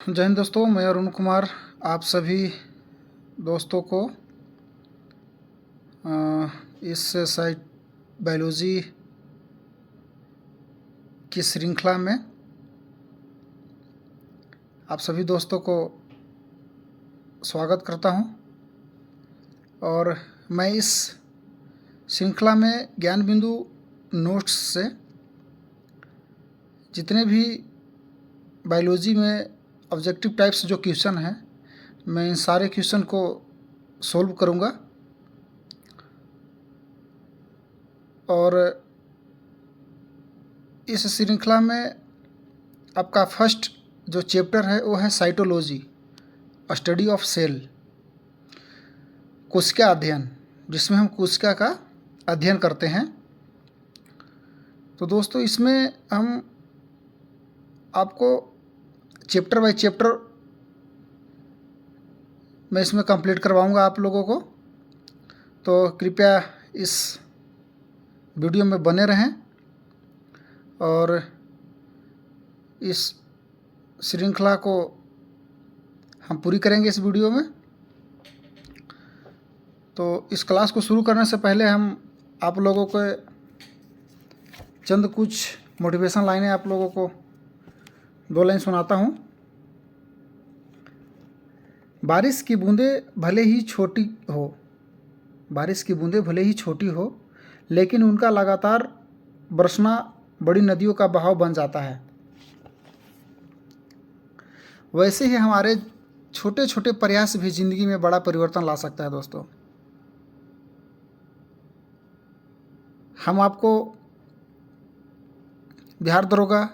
जय हिंद दोस्तों, मैं अरुण कुमार आप सभी दोस्तों को इस साइट बायोलॉजी की श्रृंखला में आप सभी दोस्तों को स्वागत करता हूं। और मैं इस श्रृंखला में ज्ञान बिंदु नोट्स से जितने भी बायोलॉजी में ऑब्जेक्टिव टाइप्स जो क्वेश्चन हैं, मैं इन सारे क्वेश्चन को सोल्व करूंगा। और इस श्रृंखला में आपका फर्स्ट जो चैप्टर है वो है साइटोलॉजी, स्टडी ऑफ सेल, कोशिका अध्ययन, जिसमें हम कोशिका का अध्ययन करते हैं। तो दोस्तों, इसमें हम आपको चैप्टर बाय चैप्टर मैं इसमें कंप्लीट करवाऊंगा आप लोगों को। तो कृपया इस वीडियो में बने रहें और इस श्रृंखला को हम पूरी करेंगे इस वीडियो में। तो इस क्लास को शुरू करने से पहले हम आप लोगों को चंद कुछ मोटिवेशन लाइनें आप लोगों को 2 लाइन सुनाता हूँ। बारिश की बूंदें भले ही छोटी हो, बारिश की बूंदें भले ही छोटी हो, लेकिन उनका लगातार बरसना बड़ी नदियों का बहाव बन जाता है। वैसे ही हमारे छोटे छोटे प्रयास भी जिंदगी में बड़ा परिवर्तन ला सकता है। दोस्तों, हम आपको बिहार दरोगा,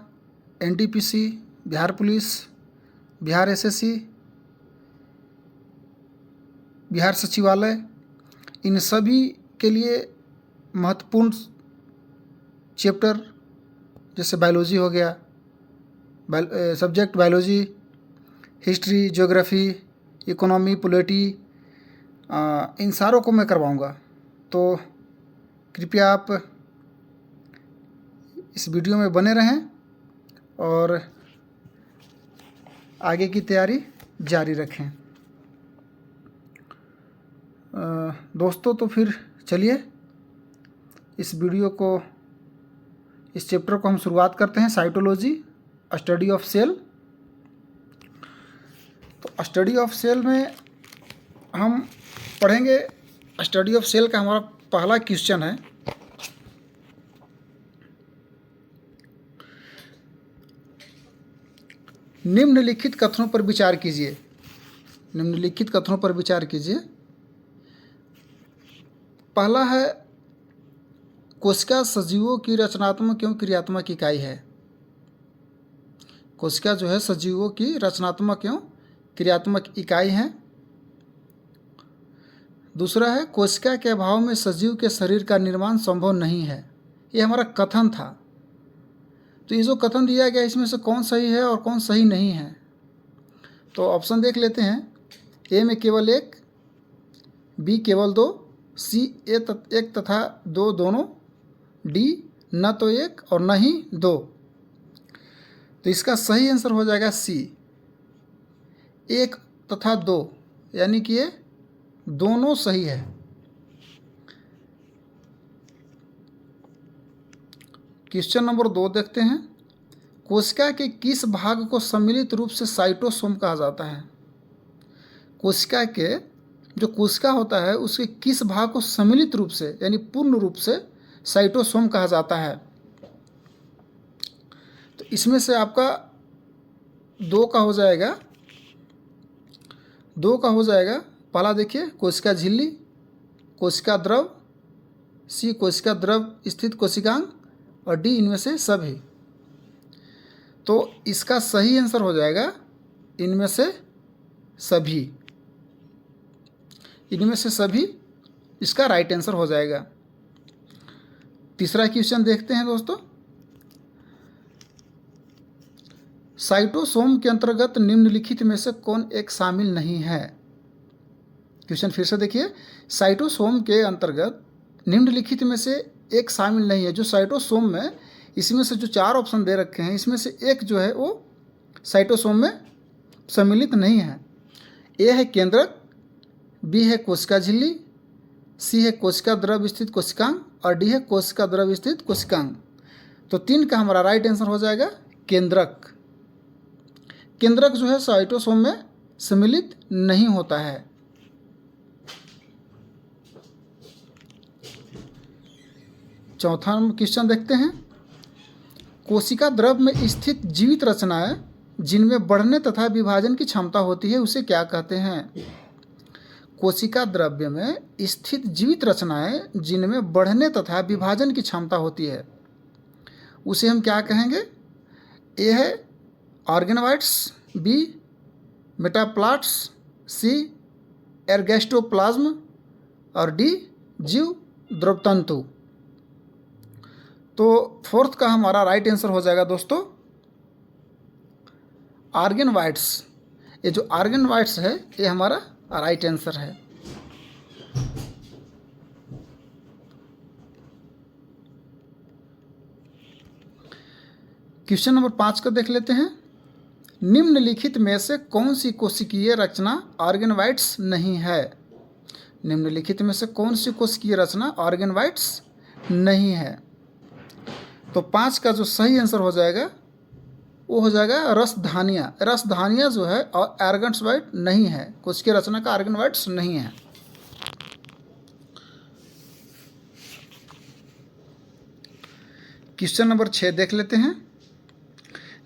NTPC, Bihar police, Bihar SSC, Bihar सचिवालय, इन सभी के लिए महत्वपूर्ण चैप्टर जैसे बायोलॉजी हो गया, subject biology, history, geography, economy, polity, इन सारों को मैं करवाऊंगा। तो कृपया आप इस वीडियो में बने रहें और आगे की तैयारी जारी रखें। दोस्तों, तो फिर चलिए इस वीडियो को, इस चैप्टर को हम शुरुआत करते हैं। Cytology, study of cell. तो स्टडी ऑफ सेल में हम पढ़ेंगे, स्टडी ऑफ सेल का हमारा पहला क्वेश्चन है, निम्नलिखित कथनों पर विचार कीजिए। निम्नलिखित कथनों पर विचार कीजिए। पहला है, कोशिका सजीवों की रचनात्मक एवं क्रियात्मक इकाई है। कोशिका जो है सजीवों की रचनात्मक एवं क्रियात्मक इकाई है। दूसरा है, कोशिका के अभाव में सजीव के शरीर का निर्माण संभव नहीं है। ये हमारा कथन था। तो ये जो कथन दिया गया, इसमें से कौन सही है और कौन सही नहीं है? तो ऑप्शन देख लेते हैं। ए में केवल 1, बी केवल 2, सी 1 तथा 2 दोनों, डी न तो 1 और न ही 2। तो इसका सही आंसर हो जाएगा सी, 1 तथा 2, यानी कि ये दोनों सही है। क्वेश्चन नंबर 2 देखते हैं। कोशिका के किस भाग को सम्मिलित रूप से साइटोसोम कहा जाता है? कोशिका के जो कोशिका होता है उसके किस भाग को सम्मिलित रूप से यानी पूर्ण रूप से साइटोसोम कहा जाता है? तो इसमें से आपका 2 का हो जाएगा, 2 का हो जाएगा। पहला देखिए, कोशिका झिल्ली, कोशिका द्रव, सी कोशिका द्रव स्थित कोशिकांग, और डी इनमें से सभी। तो इसका सही आंसर हो जाएगा इनमें से सभी। इनमें से सभी इसका राइट आंसर हो जाएगा। तीसरा क्वेश्चन देखते हैं दोस्तों। साइटोसोम के अंतर्गत निम्नलिखित में से कौन एक शामिल नहीं है? क्वेश्चन फिर से देखिए। साइटोसोम के अंतर्गत निम्नलिखित में से एक शामिल नहीं है। जो साइटोसोम में, इसमें से जो 4 ऑप्शन दे रखे हैं, इसमें से एक जो है वो साइटोसोम में सम्मिलित नहीं है। ए है केंद्रक, बी है कोशिका झिल्ली, सी है कोशिका द्रव स्थित कोशिकांग और डी है कोशिका द्रव स्थित कोशिकांग। तो 3 का हमारा राइट आंसर हो जाएगा केंद्रक। केंद्रक जो है साइटोसोम में सम्मिलित नहीं होता है। चौथा क्वेश्चन देखते हैं। कोशिका द्रव में स्थित जीवित रचनाएं जिनमें बढ़ने तथा विभाजन की क्षमता होती है उसे क्या कहते हैं? कोशिका द्रव्य में स्थित जीवित रचनाएं जिनमें बढ़ने तथा विभाजन की क्षमता होती है उसे हम क्या कहेंगे? ए है ऑर्गेनोइड्स, बी मेटाप्लास्ट, सी एर्गेस्टोप्लाज्म और डी जीव द्रवतंतु। तो 4th का हमारा राइट आंसर हो जाएगा दोस्तों ऑर्गेनोइड्स। ये जो ऑर्गेनोइड्स है ये हमारा राइट आंसर है। क्वेश्चन नंबर 5 का देख लेते हैं। निम्नलिखित में से कौन सी कोशिकीय रचना ऑर्गेनोइड्स नहीं है? निम्नलिखित में से कौन सी कोशिकीय रचना ऑर्गेनोइड्स नहीं है? तो 5 का जो सही आंसर हो जाएगा वो हो जाएगा रसधानियाँ। रसधानियाँ जो है और ऑर्गेनोइड नहीं है, कोशिकीय रचना का ऑर्गेनोइड्स नहीं है। क्वेश्चन नंबर 6 देख लेते हैं।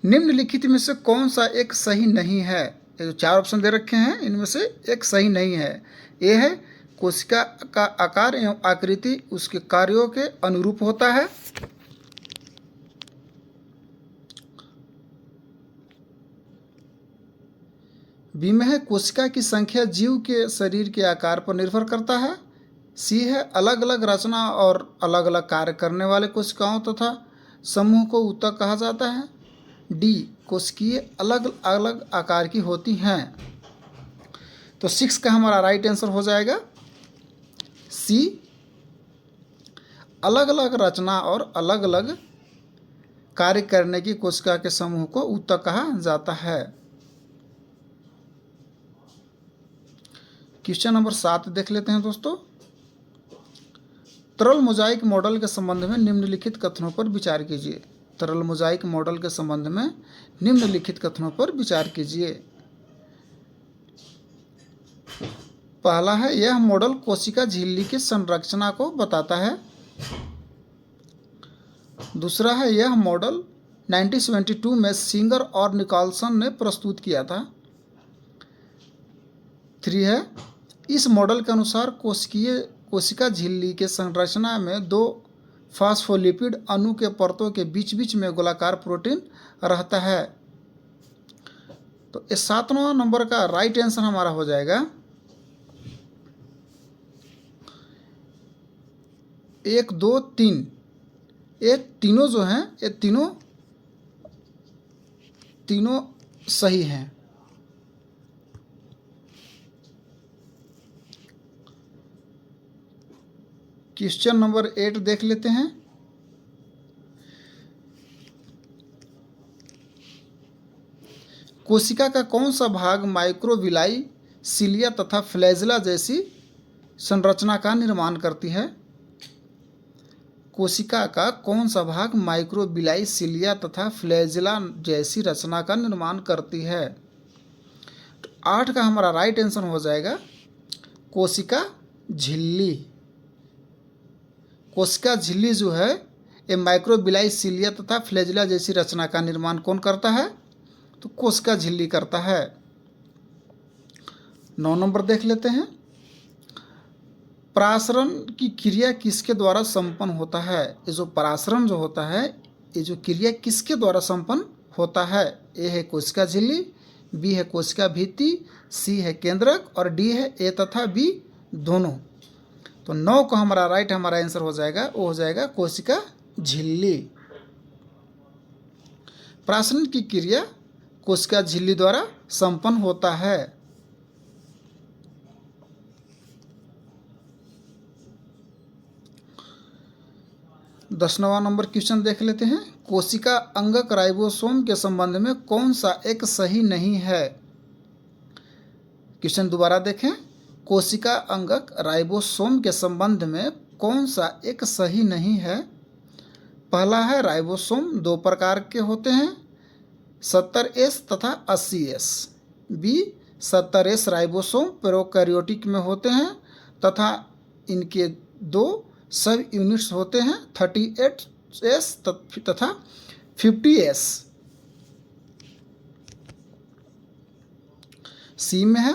निम्नलिखित में से कौन सा एक सही नहीं है? ये जो 4 ऑप्शन दे रखे हैं इनमें से एक सही नहीं है। ये है कोशिका का आकार एवं आकृति उसके कार्यों के अनुरूप होता है। बी में है कोशिका की संख्या जीव के शरीर के आकार पर निर्भर करता है। सी है अलग अलग रचना और अलग अलग कार्य करने वाले कोशिकाओं तथा समूह को ऊतक कहा जाता है। डी कोशिकीय अलग अलग आकार की होती हैं। तो 6 का हमारा राइट आंसर हो जाएगा सी अलग अलग रचना और अलग अलग कार्य करने की कोशिका के समूह को ऊतक कहा जाता है। क्वेश्चन नंबर 7 देख लेते हैं दोस्तों। तरल मोजाइक मॉडल के संबंध में निम्नलिखित कथनों पर विचार कीजिए। तरल मोजाइक मॉडल के संबंध में निम्नलिखित कथनों पर विचार कीजिए। पहला है यह मॉडल कोशिका झिल्ली की संरचना को बताता है। दूसरा है यह मॉडल 1972 में सिंगर और निकोलसन ने प्रस्तुत किया था। 3 है इस मॉडल के अनुसार कोशिका झिल्ली के संरचना में 2 फास्फोलिपिड अणु के परतों के बीच बीच में गोलाकार प्रोटीन रहता है। तो इस 7वां नंबर का राइट आंसर हमारा हो जाएगा 1, 2, 3। ये तीनों जो हैं ये तीनों सही हैं। क्वेश्चन नंबर 8 देख लेते हैं। कोशिका का कौन सा भाग माइक्रोविलाई, सिलिया तथा फ्लैजिला जैसी संरचना का निर्माण करती है? कोशिका का कौन सा भाग माइक्रोविलाई, सिलिया तथा फ्लैजिला जैसी रचना का निर्माण करती है? तो 8 का हमारा राइट आंसर हो जाएगा कोशिका झिल्ली। कोशिका झिल्ली जो है ये माइक्रोविलाई, सिलिया तथा फ्लैजिला जैसी रचना का निर्माण कौन करता है? तो कोशिका झिल्ली करता है। 9 नंबर देख लेते हैं। परासरण की क्रिया किसके द्वारा संपन्न होता है? ये जो परासरण जो होता है ये जो क्रिया किसके द्वारा संपन्न होता है? ए है कोशिका झिल्ली, बी है कोशिका भित्ति, सी है केंद्रक और डी है ए तथा बी दोनों। तो 9 को हमारा आंसर हो जाएगा वो हो जाएगा कोशिका झिल्ली। परासरण की क्रिया कोशिका झिल्ली द्वारा संपन्न होता है। 10वां नंबर क्वेश्चन देख लेते हैं। कोशिका अंगक राइबोसोम के संबंध में कौन सा एक सही नहीं है? क्वेश्चन दोबारा देखें। कोशिका अंगक राइबोसोम के संबंध में कौन सा एक सही नहीं है? पहला है राइबोसोम दो प्रकार के होते हैं, 70S तथा 80S। B, 70S ribosome prokaryotic में होते हैं तथा इनके दो सब यूनिट्स होते हैं, 38S तथा 50S। सी में है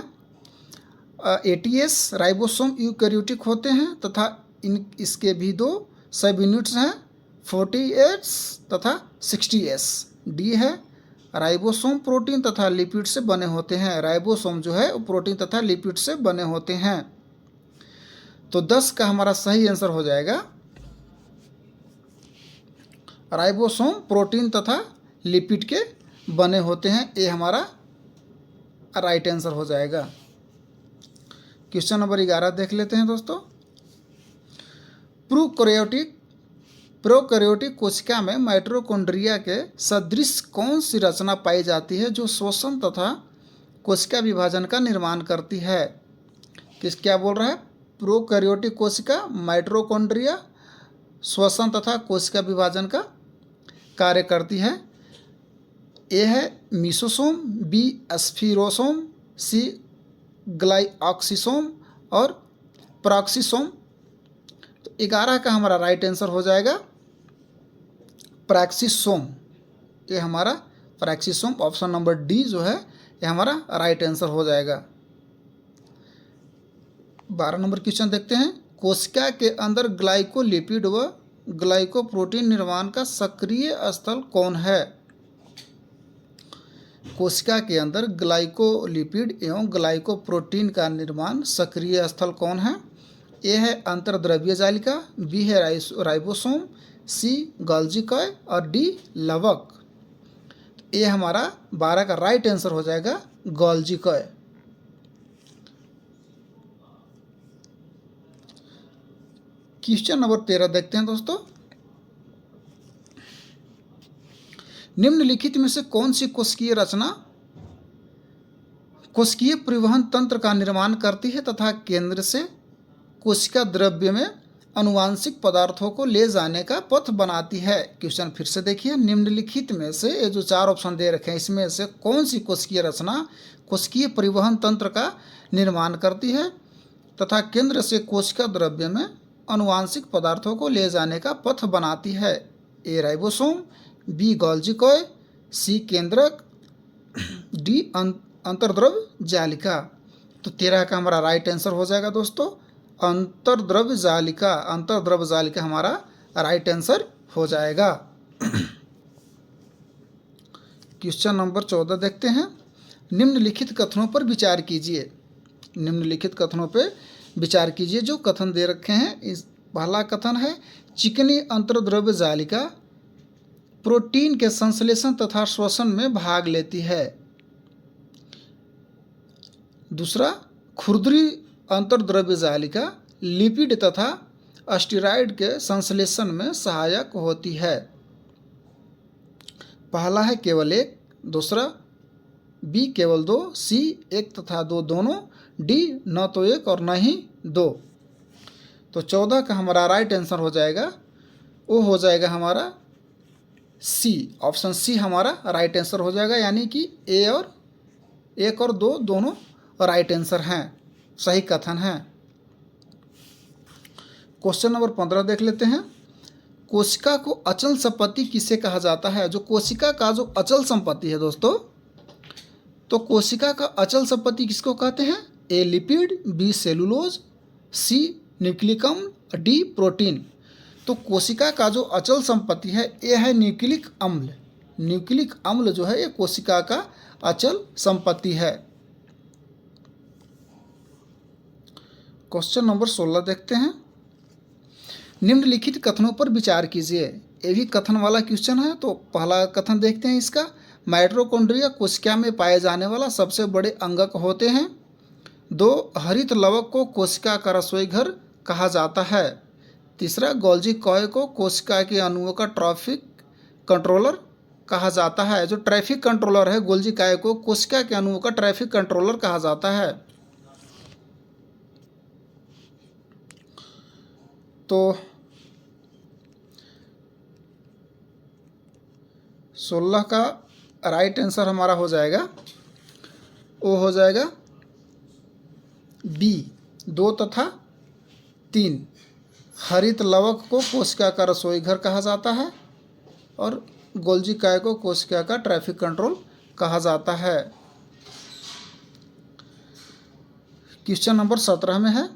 80S राइबोसोम यूकैरियोटिक होते हैं तथा इसके भी दो सब यूनिट्स हैं, 40S तथा 60S। डी है राइबोसोम प्रोटीन तथा लिपिड से बने होते हैं। राइबोसोम जो है वो प्रोटीन तथा लिपिड से बने होते हैं। तो 10 का हमारा सही आंसर हो जाएगा राइबोसोम प्रोटीन तथा लिपिड के बने होते हैं, ये हमारा राइट आंसर हो जाएगा। क्वेश्चन नंबर 11 देख लेते हैं दोस्तों। प्रोकैरियोटिक कोशिका में माइटोकॉन्ड्रिया के सदृश कौन सी रचना पाई जाती है जो श्वसन तथा कोशिका विभाजन का निर्माण करती है? क्या बोल रहा है? प्रोकैरियोटिक कोशिका माइटोकॉन्ड्रिया श्वसन तथा कोशिका विभाजन का कार्य करती है। ए है मीसोसोम, बी स्फीरोसोम, सी ग्लाइऑक्सिसोम और प्रॉक्सिसोम। तो 11 का हमारा राइट आंसर हो जाएगा प्रॉक्सिसोम। ये हमारा प्रॉक्सिसोम, ऑप्शन नंबर डी जो है ये हमारा राइट आंसर हो जाएगा। 12 नंबर क्वेश्चन देखते हैं। कोशिका के अंदर ग्लाइकोलिपिड व ग्लाइकोप्रोटीन निर्माण का सक्रिय स्थल कौन है? कोशिका के अंदर ग्लाइकोलिपिड एवं ग्लाइकोप्रोटीन का निर्माण सक्रिय स्थल कौन है? ए है अंतर्द्रव्य जालिका, बी है राइबोसोम, सी गोल्जी कॉय और डी लवक। ये हमारा 12 का राइट आंसर हो जाएगा गोल्जी कॉय। क्वेश्चन नंबर 13 देखते हैं दोस्तों। निम्नलिखित में से कौन सी कोशिकीय रचना कोशिकीय परिवहन तंत्र का निर्माण करती है तथा केंद्र से कोशिका द्रव्य में अनुवांशिक पदार्थों को ले जाने का पथ बनाती है? क्वेश्चन फिर से देखिए। निम्नलिखित में से ये जो 4 ऑप्शन दे रखे हैं इसमें से कौन सी कोशिकीय रचना कोशिकीय परिवहन तंत्र का निर्माण करती है तथा केंद्र से कोशिका द्रव्य में अनुवांशिक पदार्थों को ले जाने का पथ बनाती है? ए राइबोसोम, बी गोल्जी कॉय, सी केंद्रक, डी अंतर्द्रव जालिका। तो 13 का हमारा राइट आंसर हो जाएगा दोस्तों अंतर्द्रव जालिका। अंतर्द्रव जालिका हमारा राइट आंसर हो जाएगा। क्वेश्चन नंबर 14 देखते हैं। निम्नलिखित कथनों पर विचार कीजिए। निम्नलिखित कथनों पर विचार कीजिए जो कथन दे रखे हैं। इस पहला कथन है चिकनी अंतर्द्रव्य जालिका प्रोटीन के संश्लेषण तथा श्वसन में भाग लेती है। दूसरा, खुरदरी अंतर्द्रव्य जालिका लिपिड तथा स्टेरॉयड के संश्लेषण में सहायक होती है। पहला है केवल एक, दूसरा बी केवल दो, सी 1 तथा 2 दोनों, डी न तो 1 और न ही 2। तो 14 का हमारा राइट आंसर हो जाएगा, वो हो जाएगा हमारा सी, ऑप्शन सी हमारा राइट आंसर हो जाएगा। यानी कि ए और 1 और 2 दोनों राइट आंसर हैं, सही कथन है। क्वेश्चन नंबर 15 देख लेते हैं। कोशिका को अचल संपत्ति किसे कहा जाता है? जो कोशिका का जो अचल संपत्ति है दोस्तों, तो कोशिका का अचल संपत्ति किसको कहते हैं? ए लिपिड, बी सेलुलोज, सी न्यूक्लिक अम्ल, डी प्रोटीन। तो कोशिका का जो अचल संपत्ति है ये है न्यूक्लिक अम्ल। न्यूक्लिक अम्ल जो है ये कोशिका का अचल संपत्ति है। क्वेश्चन नंबर 16 देखते हैं। निम्नलिखित कथनों पर विचार कीजिए। ये भी कथन वाला क्वेश्चन है। तो पहला कथन देखते हैं इसका। माइटोकॉन्ड्रिया कोशिका में पाए जाने वाला सबसे बड़े अंगक होते हैं। 2, हरित लवक को कोशिका का रसोई घर कहा जाता है। तीसरा, गोल्जी कॉय को कोशिका के अणुओं का ट्रैफिक कंट्रोलर कहा जाता है। जो ट्रैफिक कंट्रोलर है गोल्जी कॉय को कोशिका के अणुओं का ट्रैफिक कंट्रोलर कहा जाता है। तो 16 का राइट आंसर हमारा हो जाएगा, वो हो जाएगा बी 2 तथा 3। हरित लवक को कोशिका का रसोई घर कहा जाता है और गोल्जी काय को कोशिका का ट्रैफिक कंट्रोल कहा जाता है। क्वेश्चन नंबर 17 में है,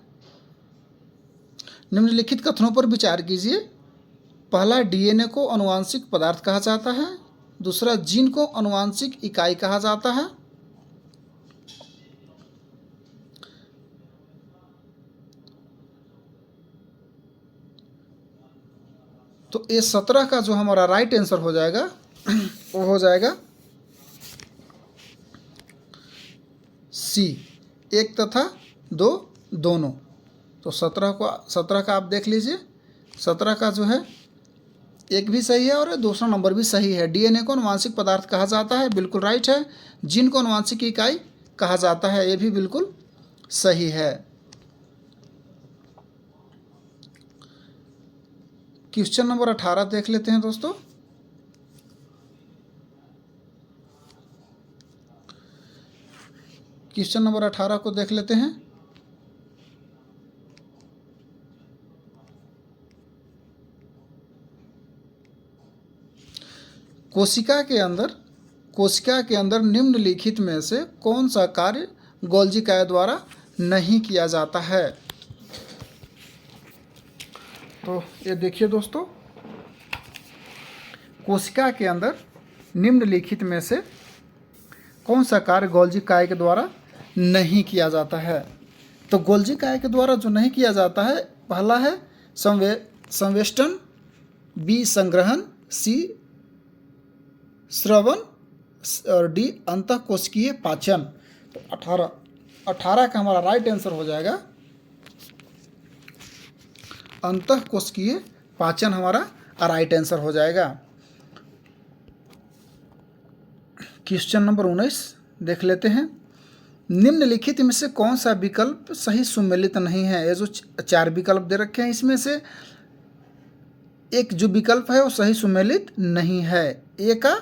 निम्नलिखित कथनों पर विचार कीजिए। पहला, डीएनए को आनुवांशिक पदार्थ कहा जाता है। दूसरा, जीन को आनुवांशिक इकाई कहा जाता है। तो ये 17 का जो हमारा राइट आंसर हो जाएगा वो हो जाएगा सी 1 तथा 2 दोनों। तो 17 का आप देख लीजिए, 17 का जो है एक भी सही है और दूसरा नंबर भी सही है। डीएनए को आनुवांशिक पदार्थ कहा जाता है, बिल्कुल राइट है। जीन को आनुवांशिक इकाई कहा जाता है, ये भी बिल्कुल सही है। क्वेश्चन नंबर 18 देख लेते हैं दोस्तों। क्वेश्चन नंबर 18 को देख लेते हैं। कोशिका के अंदर निम्नलिखित में से कौन सा कार्य गोल्जी काय द्वारा नहीं किया जाता है? तो ये देखिए दोस्तों, कोशिका के अंदर निम्नलिखित में से कौन सा कार्य गोल्जी काय के द्वारा नहीं किया जाता है? तो गोल्जी काय के द्वारा जो नहीं किया जाता है, पहला है संवेष्टन, बी संग्रहण, सी श्रवण और डी अंतःकोशिकीय पाचन। तो 18 का हमारा राइट आंसर हो जाएगा अंतःकोशिकीय पाचन, हमारा राइट आंसर हो जाएगा। क्वेश्चन नंबर 19 देख लेते हैं। निम्नलिखित में से कौन सा विकल्प सही सुमेलित नहीं है? ये जो 4 विकल्प दे रखे हैं, इसमें से एक जो विकल्प है वो सही सुमेलित नहीं है। ए का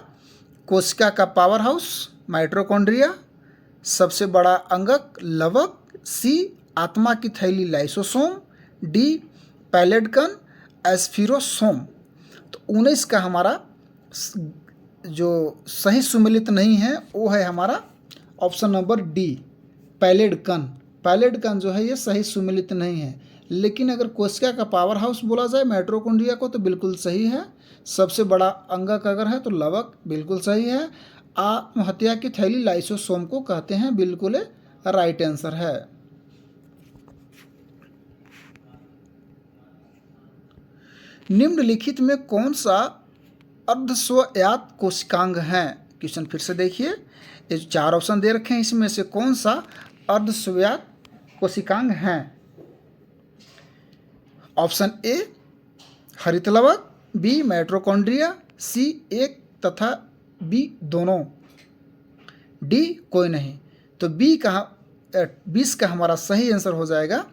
कोशिका का पावर हाउस माइटोकॉन्ड्रिया, सबसे बड़ा अंगक लवक, सी आत्मा की थैली लाइसोसोम, डी पैलेडकन एस्फिरोसोम। तो 19 का हमारा जो सही सुमेलित नहीं है वो है हमारा ऑप्शन नंबर डी पैलेडकन। पैलेडकन जो है ये सही सुमेलित नहीं है। लेकिन अगर कोशिका का पावर हाउस बोला जाए माइटोकॉन्ड्रिया को तो बिल्कुल सही है। सबसे बड़ा अंगक अगर है तो लवक बिल्कुल सही है। आत्महत्या की थैली लाइसोसोम को कहते हैं, बिल्कुल राइट आंसर है। निम्नलिखित में कौन सा अर्धस्वयात कोशिकांग है? क्वेश्चन फिर से देखिए, ये 4 ऑप्शन दे रखे हैं, इसमें से कौन सा अर्धस्वयात कोशिकांग है? ऑप्शन ए हरित लवक, बी माइटोकॉन्ड्रिया, सी एक तथा बी दोनों, डी कोई नहीं। तो 20 का हमारा सही आंसर हो जाएगा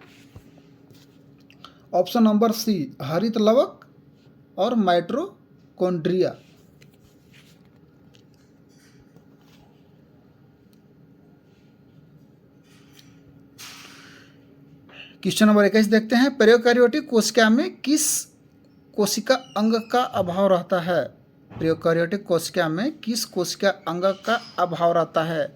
ऑप्शन नंबर सी हरित लवक और माइटोकॉन्ड्रिया। क्वेश्चन नंबर 21 देखते हैं। प्रोकैरियोटिक कोशिका में किस कोशिका अंग का अभाव रहता है? प्रोकैरियोटिक कोशिका में किस कोशिका अंग का अभाव रहता है?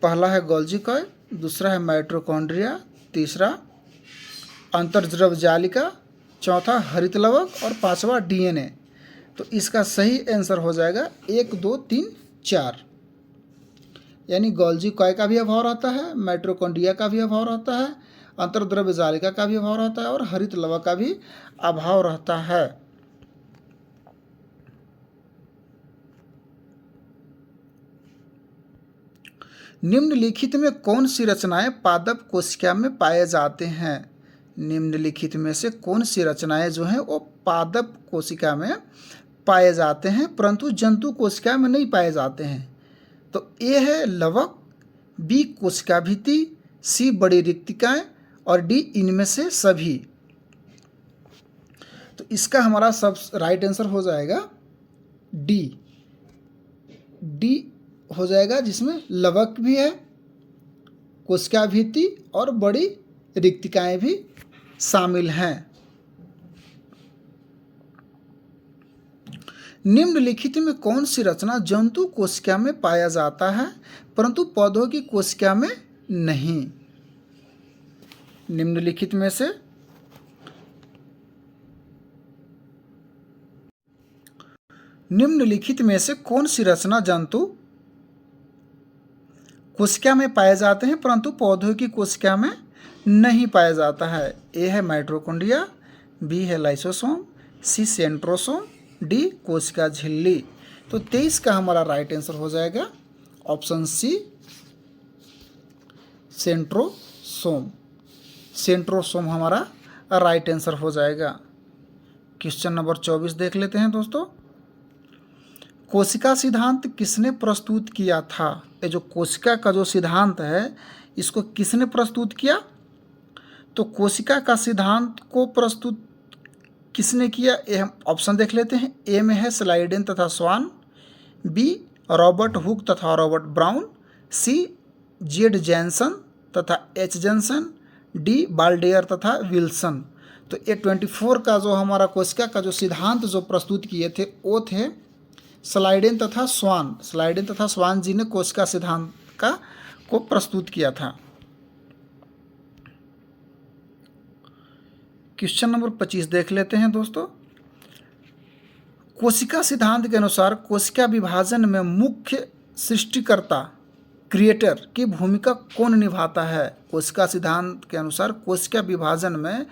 पहला है गोल्जी काय, दूसरा है माइटोकॉन्ड्रिया, तीसरा अंतर्द्रव जालिका, चौथा हरित लवक और 5वां डीएनए। तो इसका सही आंसर हो जाएगा 1, 2, 3, 4। यानी गोल्जी काय का भी अभाव रहता है, माइटोकॉन्ड्रिया का भी अभाव रहता है, अंतर्द्रव्य जालिका का भी अभाव रहता है और हरित लवक का भी अभाव रहता है। निम्नलिखित में कौन सी रचनाएं पादप कोशिका में पाए जाते हैं? निम्नलिखित में से कौन सी रचनाएं जो हैं वो पादप कोशिका में पाए जाते हैं परंतु जंतु कोशिका में नहीं पाए जाते हैं? तो ए है लवक, बी कोशिका भित्ति, सी बड़ी रिक्तिकाएं और डी इनमें से सभी। तो इसका हमारा सब राइट आंसर हो जाएगा डी। डी हो जाएगा, जिसमें लवक भी है, कोशिका भित्ति और बड़ी रिक्तिकाएं भी शामिल हैं। निम्नलिखित में कौन सी रचना जंतु कोशिका में पाया जाता है परंतु पौधों की कोशिका में नहीं? निम्नलिखित में से कौन सी रचना जंतु कोशिका में पाए जाते हैं परंतु पौधों की कोशिका में नहीं पाया जाता है? ए है माइटोकॉन्ड्रिया, बी है लाइसोसोम, सी सेंट्रोसोम, डी कोशिका झिल्ली। तो 23 का हमारा राइट आंसर हो जाएगा ऑप्शन सी सेंट्रोसोम। सेंट्रोसोम हमारा राइट आंसर हो जाएगा। क्वेश्चन नंबर 24 देख लेते हैं दोस्तों। कोशिका सिद्धांत किसने प्रस्तुत किया था? ये जो कोशिका का जो सिद्धांत है इसको किसने प्रस्तुत किया? तो कोशिका का सिद्धांत को प्रस्तुत किसने किया? ये हम ऑप्शन देख लेते हैं। ए में है स्लाइडेन तथा स्वान, बी रॉबर्ट हुक तथा रॉबर्ट ब्राउन, सी जेड जैनसन तथा एच जैनसन, डी बाल्डेयर तथा विल्सन। तो A24 का जो हमारा कोशिका का जो सिद्धांत जो प्रस्तुत किए थे वो थे स्लाइडेन तथा स्वान। स्लाइडेन तथा स्वान जी ने कोशिका सिद्धांत को प्रस्तुत किया था। क्वेश्चन नंबर 25 देख लेते हैं दोस्तों। कोशिका सिद्धांत के अनुसार कोशिका विभाजन में मुख्य सृष्टिकर्ता क्रिएटर की भूमिका कौन निभाता है? कोशिका सिद्धांत के अनुसार कोशिका विभाजन में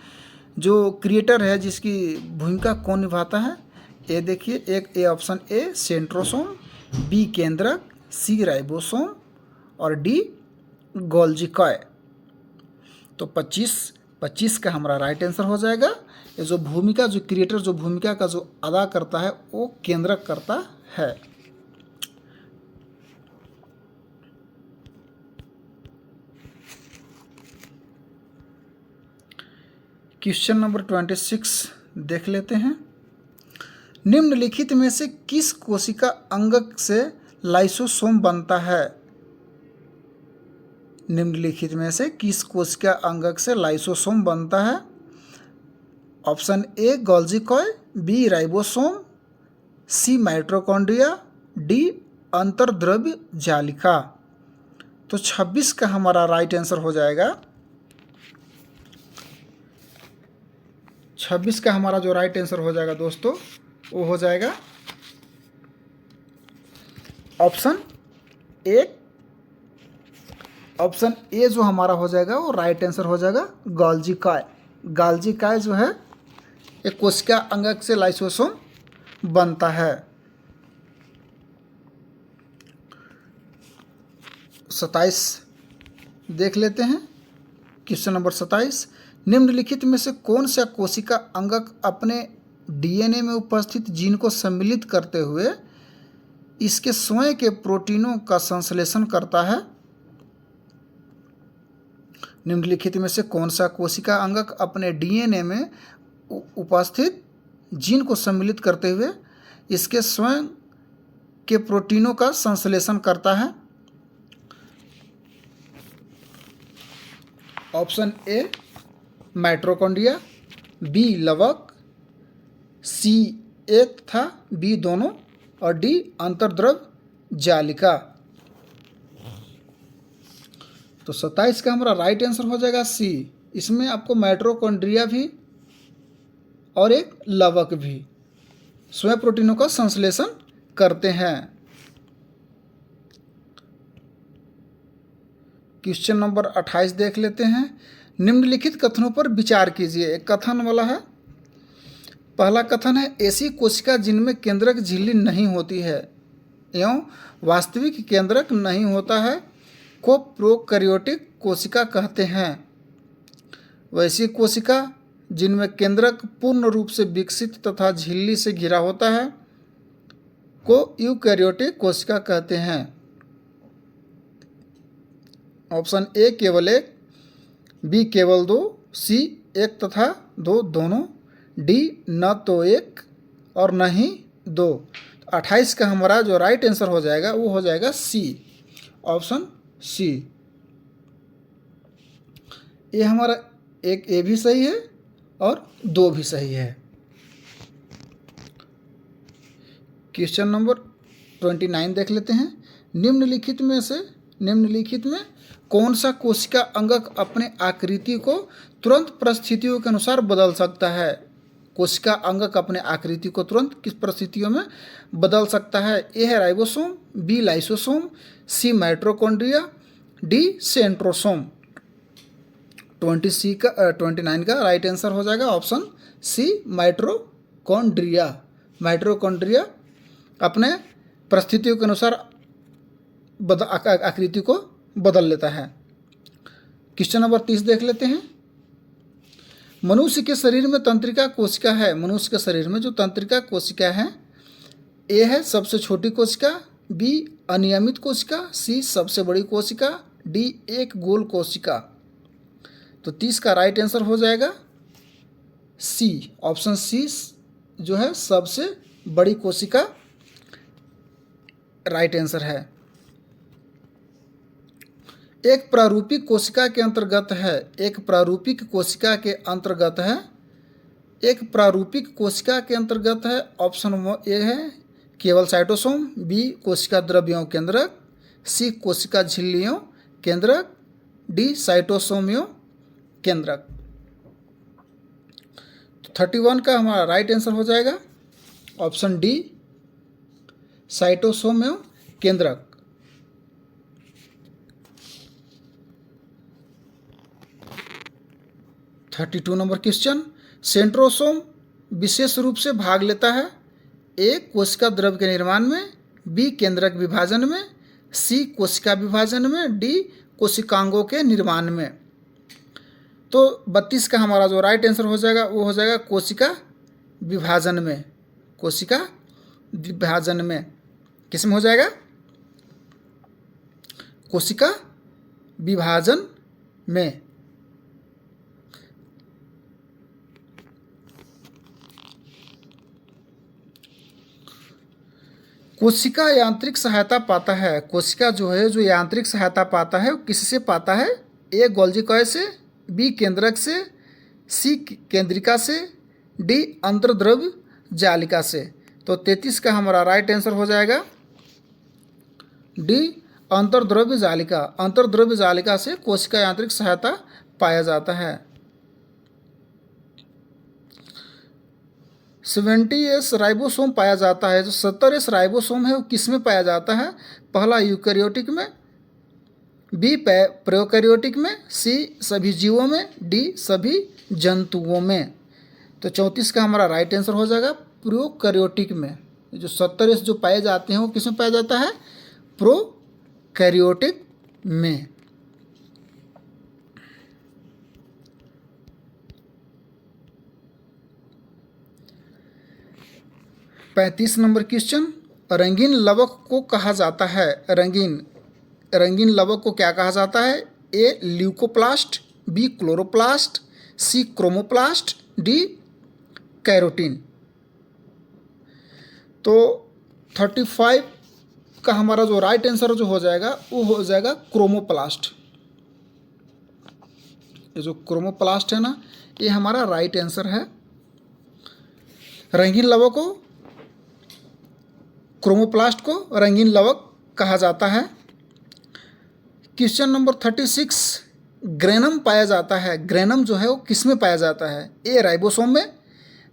जो क्रिएटर है जिसकी भूमिका कौन निभाता है? ए देखिए, एक ए ऑप्शन ए सेंट्रोसोम, बी केंद्रक, सी राइबोसोम और डी गोल्जी कॉय। तो 25 का हमारा राइट आंसर हो जाएगा। ये जो भूमिका जो क्रिएटर जो भूमिका का जो अदा करता है वो केंद्रक करता है। क्वेश्चन नंबर 26 देख लेते हैं। निम्नलिखित में से किस कोशिका अंगक से लाइसोसोम बनता है? निम्नलिखित में से किस कोशिका अंगक से लाइसोसोम बनता है? ऑप्शन ए गोल्जी कॉय, B ribosome, C mitochondria, D अंतर्द्रव्य जालिका। तो 26 का हमारा राइट आंसर हो जाएगा। 26 का हमारा जो राइट आंसर हो जाएगा दोस्तों वो हो जाएगा ऑप्शन ए। ऑप्शन ए जो हमारा हो जाएगा वो राइट आंसर हो जाएगा गोल्जी कॉय। गोल्जी कॉय जो है एक कोशिका अंगक से लाइसोसोम बनता है। 27 देख लेते हैं। क्वेश्चन नंबर 27, निम्नलिखित में से कौन सा कोशिका अंगक अपने डीएनए में उपस्थित जीन को सम्मिलित करते हुए इसके स्वयं के प्रोटीनों का संश्लेषण करता है? निम्नलिखित में से कौन सा कोशिका अंगक अपने डीएनए में उपस्थित जीन को सम्मिलित करते हुए इसके स्वयं के प्रोटीनों का संश्लेषण करता है? ऑप्शन ए माइटोकॉन्ड्रिया, बी लवक, सी एक तथा बी दोनों और डी अंतर्द्रव्य जालिका। तो 27 का हमारा राइट आंसर हो जाएगा सी। इसमें आपको माइटोकॉन्ड्रिया भी और एक लवक भी स्वयं प्रोटीनों का संश्लेषण करते हैं। क्वेश्चन नंबर 28 देख लेते हैं। निम्नलिखित कथनों पर विचार कीजिए। एक कथन वाला है। पहला कथन है, ऐसी कोशिका जिनमें केंद्रक झिल्ली नहीं होती है एवं वास्तविक केंद्रक नहीं होता है को प्रोकैरियोटिक कोशिका कहते हैं। वैसी कोशिका जिनमें केंद्रक पूर्ण रूप से विकसित तथा झिल्ली से घिरा होता है को यूकैरियोटिक कोशिका कहते हैं। ऑप्शन ए केवल एक, बी केवल दो, सी एक तथा दो दोनों, डी न तो 1 और न ही 2। 28 का हमारा जो राइट आंसर हो जाएगा वो हो जाएगा सी, ऑप्शन सी। ये हमारा एक ए भी सही है और 2 भी सही है। क्वेश्चन नंबर 29 देख लेते हैं। निम्नलिखित में कौन सा कोशिका अंगक अपने आकृति को तुरंत परिस्थितियों के अनुसार बदल सकता है? कोशिका अंगक अपने आकृति को तुरंत किस परिस्थितियों में बदल सकता है? ए है ribosome, B lysosome, C mitochondria, D centrosome. 29 का राइट आंसर हो जाएगा ऑप्शन सी, माइटोकॉन्ड्रिया। माइटोकॉन्ड्रिया अपने परिस्थितियों के अनुसार आकृति को बदल लेता है। क्वेश्चन नंबर 30 देख लेते हैं। मनुष्य के शरीर में तंत्रिका कोशिका है। मनुष्य के शरीर में जो तंत्रिका कोशिका है, ए है सबसे छोटी कोशिका, बी अनियमित कोशिका, सी सबसे बड़ी कोशिका, डी एक गोल कोशिका। तो 30 का राइट आंसर हो जाएगा सी, ऑप्शन सी जो है सबसे बड़ी कोशिका राइट आंसर है। एक प्रारूपिक कोशिका के अंतर्गत है। एक प्रारूपिक कोशिका के अंतर्गत है। एक प्रारूपिक कोशिका के अंतर्गत है। ऑप्शन ए है केवल साइटोसोम, बी कोशिका द्रव्यों केंद्रक, सी कोशिका झिल्लियों केंद्रक, डी साइटोसोमियों केंद्रक। 31 का हमारा राइट आंसर हो जाएगा ऑप्शन डी, साइटोसोमियों केंद्रक। 32 नंबर क्वेश्चन। सेंट्रोसोम विशेष रूप से भाग लेता है। ए कोशिका द्रव्य के निर्माण में, बी केंद्रक विभाजन में, सी कोशिका विभाजन में, डी कोशिकांगों के निर्माण में। तो 32 का हमारा जो राइट आंसर हो जाएगा वो हो जाएगा कोशिका विभाजन में। कोशिका विभाजन में किस में हो जाएगा? कोशिका विभाजन में। कोशिका यांत्रिक सहायता पाता है। कोशिका जो है जो यांत्रिक सहायता पाता है वो किससे पाता है? ए गोल्जी कॉय से, बी केंद्रक से, सी केंद्रिका से, डी अंतर्द्रव्य जालिका से। तो 33 का हमारा राइट आंसर हो जाएगा डी अंतर्द्रव्य जालिका। अंतर्द्रव्य जालिका से कोशिका यांत्रिक सहायता पाया जाता है। 70S राइबोसोम पाया जाता है। जो 70S राइबोसोम है वो किस में पाया जाता है? पहला यूकैरियोटिक में, बी प्रोकैरियोटिक में, सी सभी जीवों में, डी सभी जंतुओं में। तो 34 का हमारा राइट आंसर हो जाएगा प्रोकैरियोटिक में। जो 70S जो पाए जाते हैं वो किस में पाया जाता है? प्रोकैरियोटिक में। पैंतीस नंबर क्वेश्चन। रंगीन लवक को कहा जाता है। रंगीन लवक को क्या कहा जाता है? ए ल्यूकोप्लास्ट, बी क्लोरोप्लास्ट, सी क्रोमोप्लास्ट, डी कैरोटीन। तो 35 का हमारा जो राइट आंसर जो हो जाएगा वो हो जाएगा क्रोमोप्लास्ट। ये जो क्रोमोप्लास्ट है ना, ये हमारा राइट आंसर है। रंगीन लवक को, क्रोमोप्लास्ट को रंगीन लवक कहा जाता है। Question number 36। ग्रेनम पाया जाता है। ग्रेनम जो है वो किस में पाया जाता है? ए राइबोसोम में,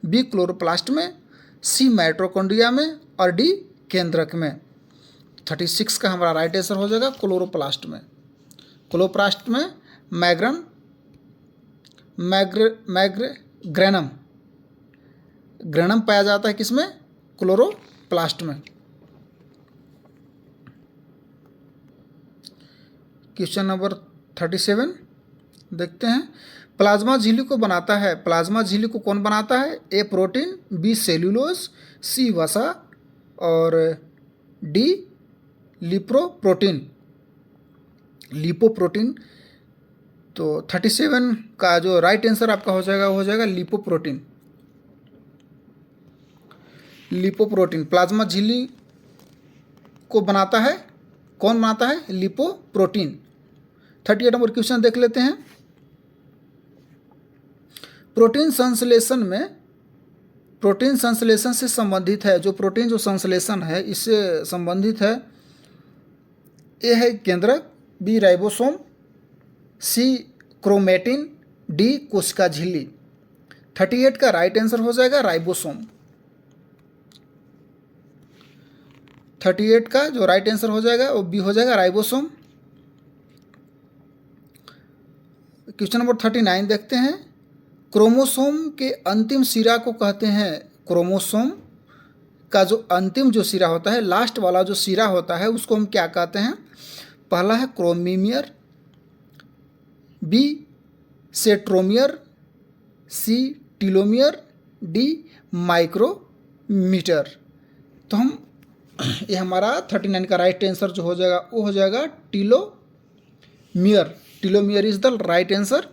बी क्लोरोप्लास्ट में, सी माइटोकॉन्ड्रिया में और डी केंद्रक में। 36 का हमारा राइट आंसर हो जाएगा क्लोरोप्लास्ट में। क्लोरोप्लास्ट में ग्रेनम पाया जाता है किसमें? क्लोरोप्लास्ट में। क्वेश्चन नंबर 37 देखते हैं। प्लाज्मा झिल्ली को बनाता है। प्लाज्मा झिल्ली को कौन बनाता है? ए प्रोटीन, बी सेल्यूलोज, सी वसा और डी लिपोप्रोटीन। तो 37 का जो राइट आंसर आपका हो जाएगा वो हो जाएगा लिपोप्रोटीन। लिपोप्रोटीन। प्लाज्मा झिल्ली को बनाता है कौन? बनाता है लिपोप्रोटीन। 38 नंबर क्वेश्चन देख लेते हैं। प्रोटीन संश्लेषण से संबंधित है, जो प्रोटीन जो संश्लेषण है इससे संबंधित है। ए है केंद्रक, बी राइबोसोम, सी क्रोमेटिन, डी कोशिका झिल्ली। 38 का राइट आंसर हो जाएगा राइबोसोम। 38 का जो राइट आंसर हो जाएगा वो बी हो जाएगा राइबोसोम। क्वेश्चन नंबर 39 देखते हैं। क्रोमोसोम के अंतिम सिरा को कहते हैं, क्रोमोसोम का जो अंतिम जो सिरा होता है, लास्ट वाला जो सिरा होता है उसको हम क्या कहते हैं? पहला है क्रोमीमियर, बी सेंट्रोमियर, सी टीलोमियर, डी माइक्रोमीटर। तो हम ये हमारा 39 का राइट आंसर जो हो जाएगा वो हो जाएगा telomere. Telomere is the right answer.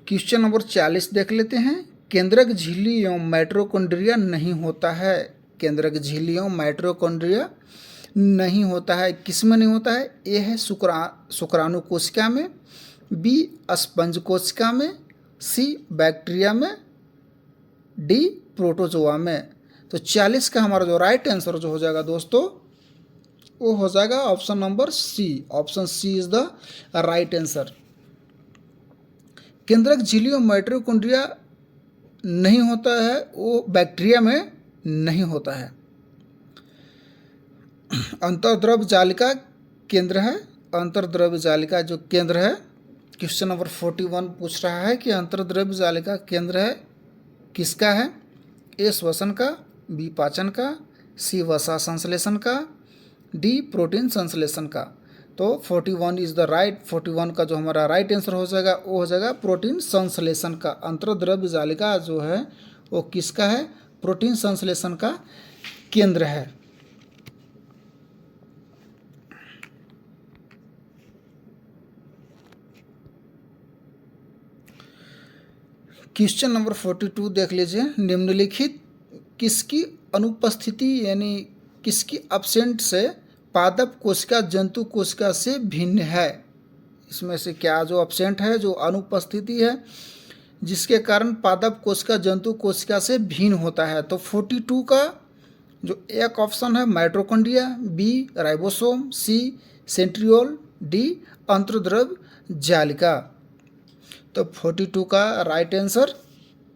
Question number 40 देख लेते हैं। केंद्रक झिल्ली एवं माइटोकॉन्ड्रिया नहीं होता है। केंद्रक झिल्ली एवं माइटोकॉन्ड्रिया नहीं होता है। किस में नहीं होता है? ए है शुक्राणु कोशिका में, बी स्पंज कोशिका में, सी बैक्टीरिया में, डी प्रोटोजोआ में। तो 40 का हमारा जो राइट आंसर जो हो जाएगा दोस्तों वो हो जाएगा option number C. Option C is the right answer. केंद्रक झिल्ली और माइटोकॉन्ड्रिया नहीं होता है, वो बैक्टीरिया में नहीं होता है। अंतर्द्रव्य जालिका केंद्र है। अंतर्द्रव्य जालिका जो केंद्र है, क्वेश्चन नंबर 41 पूछ रहा है कि अंतर्द्रव्य जालिका केंद्र है किसका है? ए श्वसन का, बी पाचन का, सी वसा संश्लेषण का, डी प्रोटीन संश्लेषण का। तो 41 इज द राइट। 41 का जो हमारा राइट आंसर हो जाएगा वो हो जाएगा प्रोटीन संश्लेषण का। अंतर्द्रव्य जालिका जो है वो किसका है? प्रोटीन संश्लेषण का केंद्र है। क्वेश्चन नंबर 42 देख लीजिए। निम्नलिखित किसकी अनुपस्थिति यानी किसकी एब्सेंट से पादप कोशिका जंतु कोशिका से भिन्न है? इसमें से क्या जो एब्सेंट है, जो अनुपस्थिति है जिसके कारण पादप कोशिका जंतु कोशिका से भिन्न होता है? तो 42 का जो एक ऑप्शन है mitochondria, B ribosome, C centriole, D अंतर्द्रव्य जालिका। तो 42 का राइट आंसर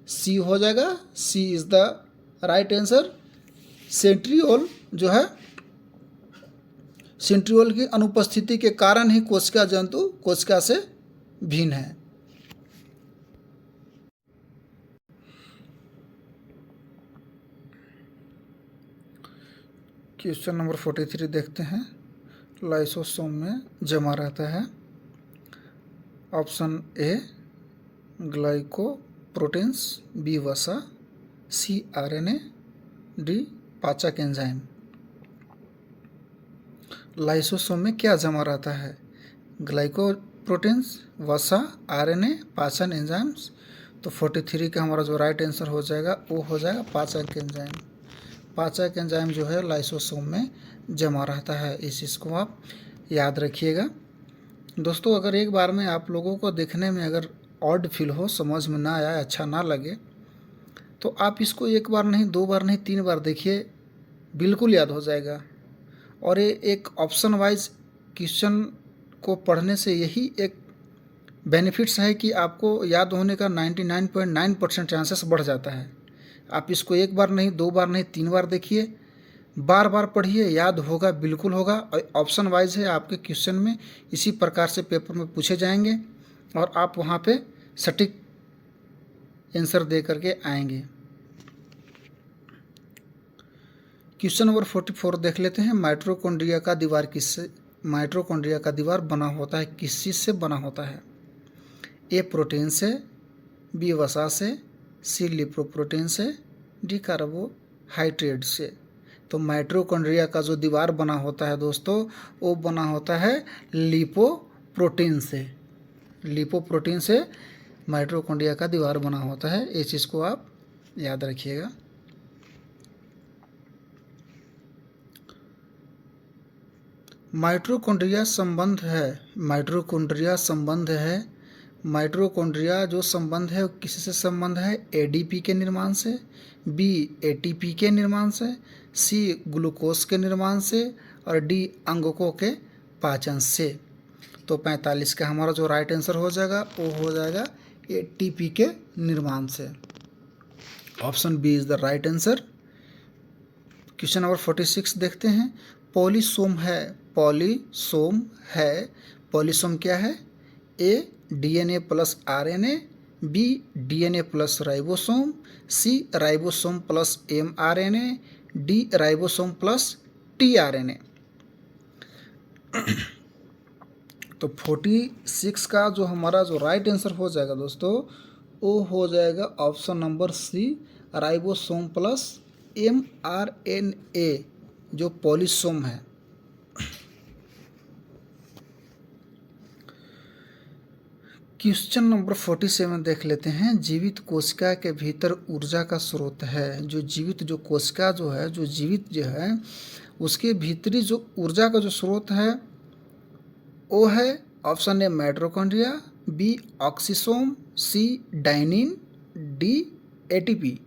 सी हो जाएगा। C is the right answer. Centriole जो है, सेंट्रियोल की अनुपस्थिति के कारण ही कोशिका जंतु कोशिका से भिन्न है। क्वेश्चन नंबर 43 देखते हैं। लाइसोसोम में जमा रहता है। ऑप्शन ए ग्लाइकोप्रोटीन्स, बी वसा, सी आरएनए, डी पाचक एंजाइम। लाइसोसोम में क्या जमा रहता है? ग्लाइकोप्रोटीन्स, वसा, आरएनए, पाचन एंजाइम्स। तो 43 का हमारा जो राइट आंसर हो जाएगा वो हो जाएगा पाचक एंजाइम। पाचक एंजाइम जो है लाइसोसोम में जमा रहता है। इस चीज़ को आप याद रखिएगा दोस्तों। अगर एक बार में आप लोगों को देखने में अगर ऑड फील हो, समझ में ना आए, अच्छा ना लगे, तो आप इसको एक बार नहीं, दो बार नहीं, 3 बार देखिए, बिल्कुल याद हो जाएगा। और ये एक ऑप्शन वाइज क्वेश्चन को पढ़ने से यही एक बेनिफिट्स है कि आपको याद होने का 99.9% चांसेस बढ़ जाता है। आप इसको एक बार नहीं, 2 बार नहीं, 3 बार देखिए, बार बार पढ़िए, याद होगा, बिल्कुल होगा। और ऑप्शन वाइज है आपके क्वेश्चन में, इसी प्रकार से पेपर में पूछे जाएंगे और आप वहाँ पे सटीक आंसर दे करके आएंगे। क्वेश्चन नंबर 44 देख लेते हैं। माइटोकॉन्ड्रिया का दीवार माइटोकॉन्ड्रिया का दीवार बना होता है किस चीज़ से बना होता है? ए प्रोटीन से, बी वसा से, सी लिपोप्रोटीन से, डी कार्बोहाइड्रेट से। तो माइटोकॉन्ड्रिया का जो दीवार बना होता है दोस्तों वो बना होता है लिपोप्रोटीन से। लिपोप्रोटीन से माइटोकॉन्ड्रिया का दीवार बना होता है। इस चीज़ को आप याद रखिएगा। माइटोकॉन्ड्रिया संबंध है, माइटोकॉन्ड्रिया संबंध है। माइटोकॉन्ड्रिया जो संबंध है वो किससे संबंध है? एडीपी के निर्माण से, बी एटीपी के निर्माण से, सी ग्लूकोज के निर्माण से और डी अंगकों के पाचन से। तो 45 का हमारा जो राइट आंसर हो जाएगा वो हो जाएगा एटीपी के निर्माण से। Option B is the right answer. Question number 46 देखते हैं। पॉलीसोम है, पॉलीसोम है, पॉलीसोम क्या है? A DNA plus RNA, B DNA plus ribosome, C ribosome plus mRNA, D ribosome plus tRNA. तो 46 का जो हमारा जो राइट आंसर हो जाएगा दोस्तों वो हो जाएगा option number C, ribosome plus mRNA जो पॉलीसोम है। क्वेश्चन नंबर 47 देख लेते हैं। जीवित कोशिका के भीतर ऊर्जा का स्रोत है। जो जीवित जो कोशिका जो है, जो जीवित जो है उसके भीतरी जो ऊर्जा का जो स्रोत है वो है option A mitochondria, B oxysome, C dynein, D ATP.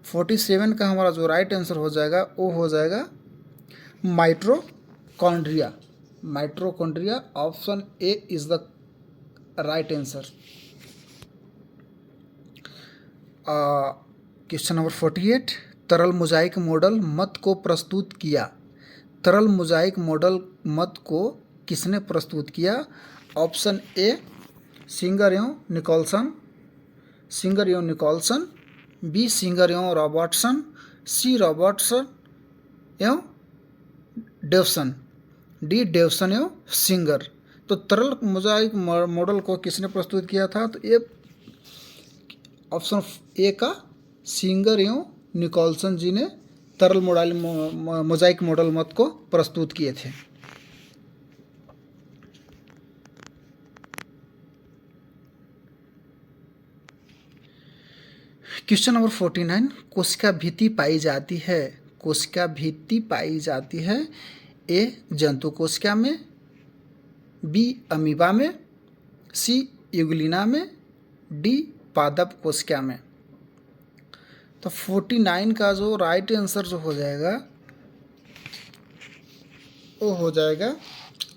47 का हमारा जो राइट आंसर हो जाएगा वो हो जाएगा mitochondria. Mitochondria option A is the right answer. Question number 48। तरल मोजाइक मॉडल मत को प्रस्तुत किया। तरल मोजाइक मॉडल मत को किसने प्रस्तुत किया? ऑप्शन ए सिंगर एवं निकोलसन, सिंगर एवं निकोलसन, बी सिंगर एवं रॉबर्टसन, सी रॉबर्टसन एवं डेवसन, डी डेवसन एवं सिंगर। तो तरल मोजाइक मॉडल को किसने प्रस्तुत किया था? तो ये ऑप्शन ए का सिंगर एवं निकोलसन जी ने तरल मोजाइक मॉडल मत को प्रस्तुत किए थे। Question number 49। कोशिका भित्ति पाई जाती है। कोशिका भित्ति पाई जाती है ए जंतु कोशिका में, बी अमीबा में, सी यूग्लिना में, डी पादप कोशिका में। तो 49 का जो राइट आंसर जो हो जाएगा वो हो जाएगा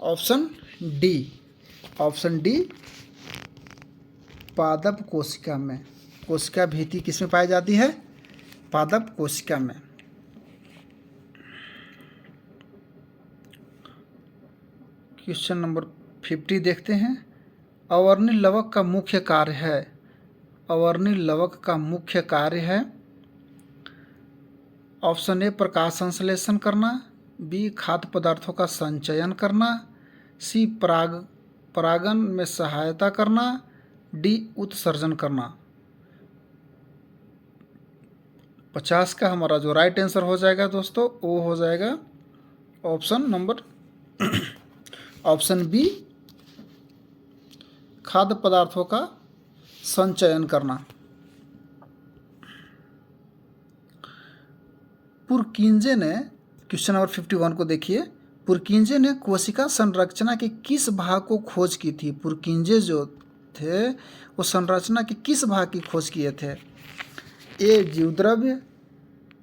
ऑप्शन डी। ऑप्शन डी पादप कोशिका में। कोशिका भित्ति किसमें पाई जाती है? पादप कोशिका में। क्वेश्चन नंबर 50 देखते हैं। अवर्णी लवक का मुख्य कार्य है। अवर्णी लवक का मुख्य कार्य है ऑप्शन ए प्रकाश संश्लेषण करना, बी खाद्य पदार्थों का संचयन करना, सी परागन में सहायता करना, डी उत्सर्जन करना। 50 का हमारा जो राइट आंसर हो जाएगा दोस्तों वो हो जाएगा ऑप्शन नंबर ऑप्शन बी खाद्य पदार्थों का संचयन करना। पुरकिंजे ने क्वेश्चन नंबर 51 को देखिए। पुरकिंजे ने कोशिका संरचना के किस भाग को खोज की थी? पुरकिंजे जो थे वो संरचना के किस भाग की खोज किए थे? ए जीवद्रव्य,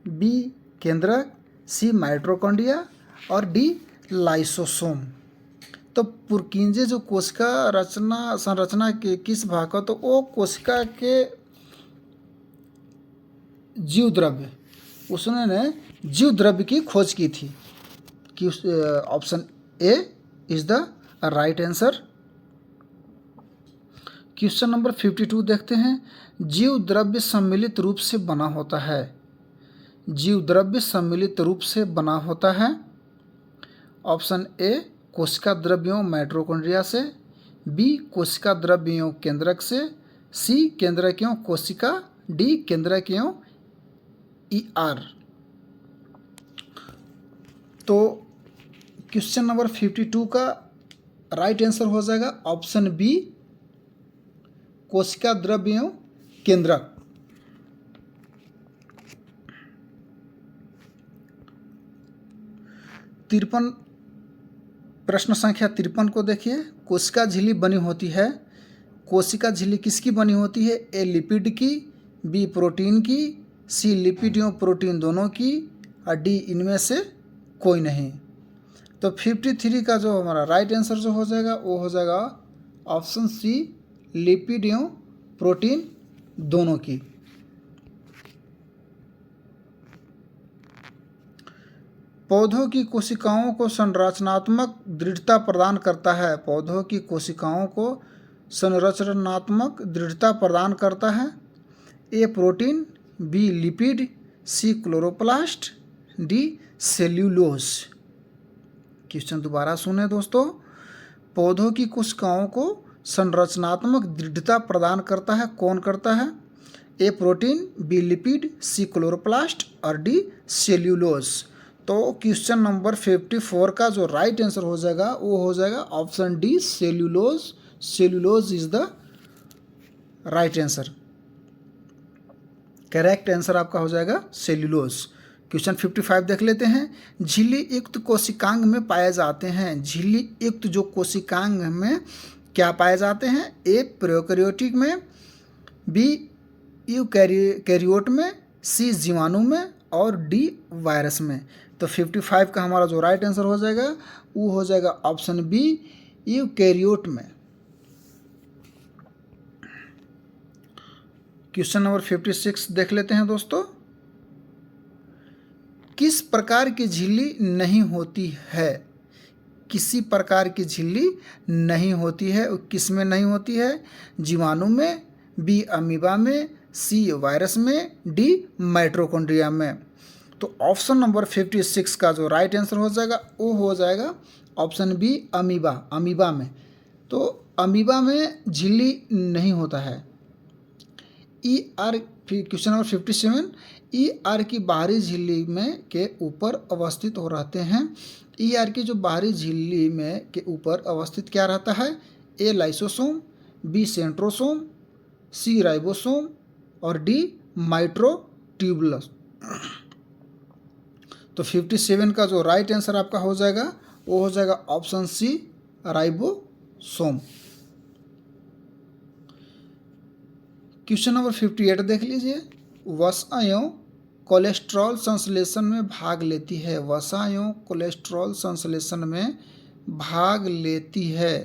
बी केंद्रक, सी माइटोकॉन्ड्रिया और डी लाइसोसोम। तो पुरकिंजे जो कोशिका संरचना के किस भाग का, तो वो कोशिका के जीवद्रव्य, उसने जीव द्रव्य की खोज की थी। कि option A is the right answer. Question number 52 देखते हैं। जीव द्रव्य सम्मिलित रूप से बना होता है। जीव द्रव्य सम्मिलित रूप से बना होता है ऑप्शन ए कोशिका द्रव्यों माइटोकॉन्ड्रिया से, बी कोशिका द्रव्यों केंद्रक से, सी केंद्रकों कोशिका, डी केंद्रकों ER। तो क्वेश्चन नंबर 52 का राइट आंसर हो जाएगा ऑप्शन बी कोशिका द्रव्य एवं केंद्रक। तिरपन, प्रश्न संख्या 53 को देखिए। कोशिका झिल्ली बनी होती है, कोशिका झिल्ली किसकी बनी होती है? ए लिपिड की, बी प्रोटीन की, सी लिपिड एवं प्रोटीन दोनों की, और डी इनमें से कोई नहीं। तो 53 का जो हमारा राइट आंसर जो हो जाएगा वो हो जाएगा ऑप्शन सी, लिपिड एवं प्रोटीन दोनों की। पौधों की कोशिकाओं को संरचनात्मक दृढ़ता प्रदान करता है। पौधों की कोशिकाओं को संरचनात्मक दृढ़ता प्रदान करता है। ए प्रोटीन, बी लिपिड, सी क्लोरोप्लास्ट, डी सेल्यूलोज। क्वेश्चन दोबारा सुने दोस्तों। पौधों की कोशिकाओं को संरचनात्मक दृढ़ता प्रदान करता है, कौन करता है? ए प्रोटीन, बी लिपिड, सी क्लोरोप्लास्ट और डी सेल्यूलोज। तो क्वेश्चन नंबर 54 का जो राइट आंसर हो जाएगा वो हो जाएगा option D, cellulose. Cellulose is the right answer. Correct answer आपका हो जाएगा सेल्यूलोज। क्वेश्चन 55 देख लेते हैं। झिल्ली युक्त कोशिकांग में पाए जाते हैं। झिल्ली युक्त जो कोशिकांग में क्या पाए जाते हैं? ए प्रोकैरियोटिक में, बी यूकैरियोट में, सी जीवाणु में और डी वायरस में। तो 55 का हमारा जो राइट आंसर हो जाएगा वो हो जाएगा ऑप्शन बी, यूकैरियोट में। क्वेश्चन नंबर 56 देख लेते हैं दोस्तों। किस प्रकार की झिल्ली नहीं होती है? किसी प्रकार की झिल्ली नहीं होती है। किस में नहीं होती है? जीवाणु में, बी अमीबा में, सी वायरस में, डी माइटोकॉन्ड्रिया में। तो ऑप्शन नंबर 56 का जो राइट आंसर हो जाएगा वो हो जाएगा ऑप्शन बी, अमीबा। अमीबा में, तो अमीबा में झिल्ली नहीं होता है। क्वेश्चन नंबर 57, ER की बाहरी झिल्ली में के ऊपर अवस्थित हो रहते हैं। ER की जो बाहरी झिल्ली में के ऊपर अवस्थित क्या रहता है? ए लाइसोसोम, बी सेंट्रोसोम, सी राइबोसोम और डी माइक्रोट्यूबुलस। तो 57 का जो राइट आंसर आपका हो जाएगा वो हो जाएगा option C, ribosome. Question number 58 देख लीजिए। वसा एवं कोलेस्ट्रॉल संश्लेषण में भाग लेती है। वसा एवं कोलेस्ट्रॉल संश्लेषण में भाग लेती है।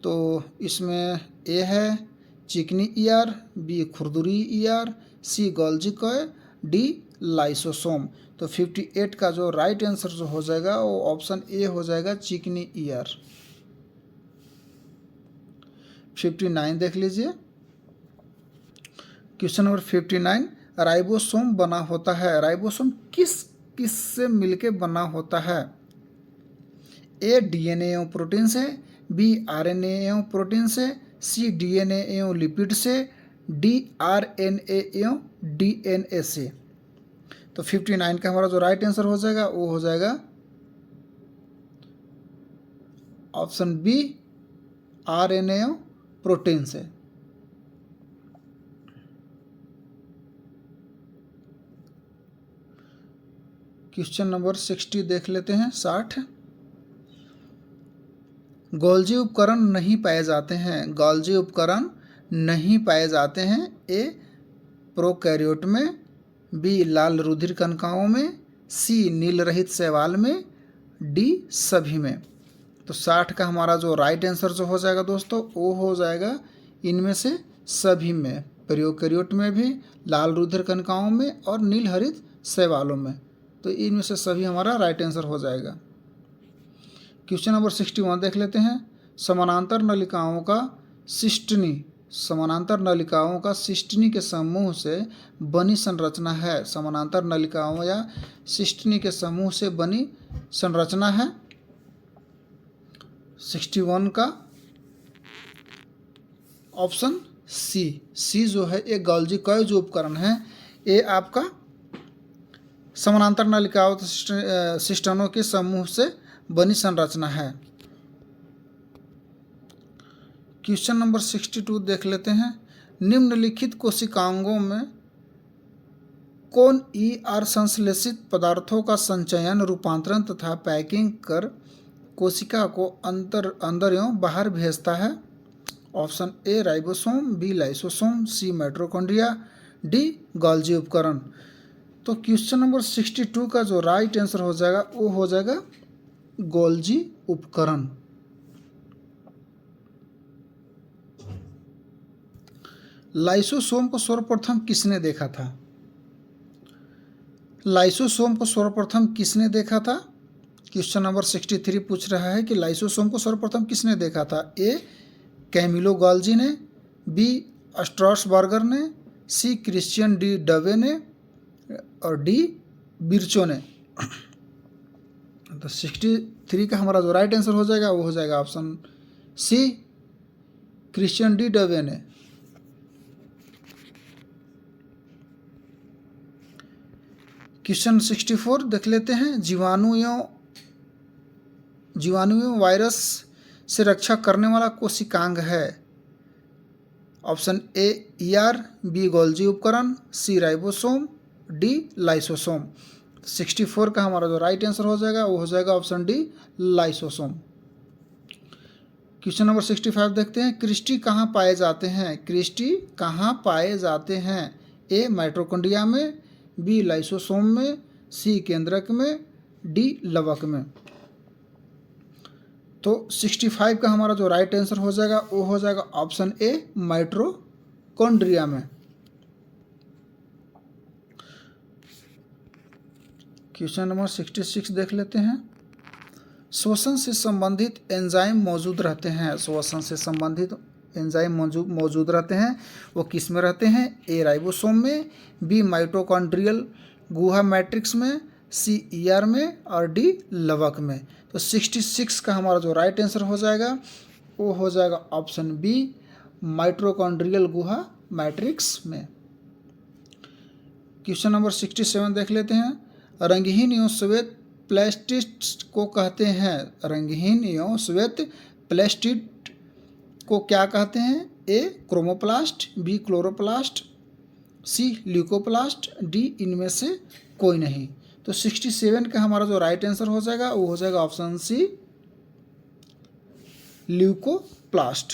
तो इसमें ए है चिकनी ईआर, बी खुरदुरी ईआर, सी गोल्जी कॉय, डी लाइसोसोम। तो 58 का जो राइट आंसर जो हो जाएगा वो ऑप्शन ए हो जाएगा, चिकनी ईआर। 59 देख लीजिए। क्वेश्चन नंबर 59, राइबोसोम बना होता है। राइबोसोम किस से मिलके बना होता है? ए डीएनए एवं प्रोटीन से, बी आरएनए एवं प्रोटीन से, सी डीएनए एवं लिपिड से, डी आरएनए एवं डीएनए से। तो 59 का हमारा जो राइट आंसर हो जाएगा वो हो जाएगा ऑप्शन बी, आरएनए एवं प्रोटीन से। क्वेश्चन नंबर 60 देख लेते हैं। 60, गोल्जी उपकरण नहीं पाए जाते हैं। गोल्जी उपकरण नहीं पाए जाते हैं। ए प्रोकैरियोट में, बी लाल रुधिर कणिकाओं में, सी नील रहित शैवाल में, डी सभी में। तो 60 का हमारा जो राइट आंसर जो हो जाएगा दोस्तों वो हो जाएगा इनमें से सभी में। प्रोकैरियोट में भी, लाल रुधिर कणिकाओं में और नील हरित शैवालों में। तो इनमें से सभी हमारा राइट आंसर हो जाएगा। क्वेश्चन नंबर 61 देख लेते हैं। समानांतर नलिकाओं का सिस्टनी, समानांतर नलिकाओं का सिस्टनी के समूह से बनी संरचना है। समानांतर नलिकाओं या सिस्टनी के समूह से बनी संरचना है। 61 का ऑप्शन सी जो है ये गोल्जी कॉय जो उपकरण है ये आपका समानांतर नलिकाओं सिस्टनों के समूह से बनी संरचना है। क्वेश्चन नंबर 62 देख लेते हैं। निम्नलिखित कोशिकांगों में कौन ER संश्लेषित पदार्थों का संचयन, रूपांतरण तथा पैकिंग कर कोशिका को अंदर एवं बाहर भेजता है? Option A ribosome, B lysosome, C mitochondria, D Golgi उपकरण। तो क्वेश्चन नंबर 62 का जो राइट आंसर हो जाएगा वो हो जाएगा गोल्जी उपकरण। लाइसोसोम को सर्वप्रथम किसने देखा था? लाइसोसोम को सर्वप्रथम किसने देखा था? क्वेश्चन नंबर 63 पूछ रहा है कि लाइसोसोम को सर्वप्रथम किसने देखा था? ए कैमिलो गोल्जी ने, बी स्ट्रॉसबर्गर ने, सी क्रिश्चियन डी डवे ने और डी बिर्चो ने। तो 63 का हमारा जो राइट आंसर हो जाएगा वो हो जाएगा option C Christian de Duve ने। क्वेश्चन 64 देख लेते हैं। जीवाणु एवं वायरस से रक्षा करने वाला कोशिकांग है? Option A ER, B Golgi उपकरण, सी राइबोसोम, डी लाइसोसोम। 64 का हमारा जो राइट आंसर हो जाएगा वो हो जाएगा option D lysosome. Question number 65 देखते हैं। क्रिस्टी कहाँ पाए जाते हैं? क्रिस्टी कहाँ पाए जाते हैं? ए माइटोकॉन्ड्रिया में, बी लाइसोसोम में, सी केंद्रक में, डी लवक में। तो 65 का हमारा जो राइट आंसर हो जाएगा वो हो जाएगा ऑप्शन ए माइटोकॉन्ड्रिया में। क्वेश्चन नंबर 66 देख लेते हैं। श्वसन से संबंधित एंजाइम मौजूद रहते हैं। श्वसन से संबंधित एंजाइम मौजूद रहते हैं, वो किस में रहते हैं? ए राइबोसोम में, बी माइटोकॉन्ड्रियल गुहा मैट्रिक्स में, सी ER में और डी लवक में। तो 66 का हमारा जो राइट आंसर हो जाएगा वो हो जाएगा ऑप्शन बी माइटोकॉन्ड्रियल गुहा मैट्रिक्स में। क्वेश्चन नंबर 67 देख लेते हैं। रंगहीन एवं श्वेत प्लास्टिड को कहते हैं? रंगहीन एवं श्वेत प्लास्टिड को क्या कहते हैं? ए क्रोमोप्लास्ट, बी क्लोरोप्लास्ट, सी ल्यूकोप्लास्ट, डी इनमें से कोई नहीं। तो 67 का हमारा जो राइट आंसर हो जाएगा वो हो जाएगा ऑप्शन सी ल्यूकोप्लास्ट।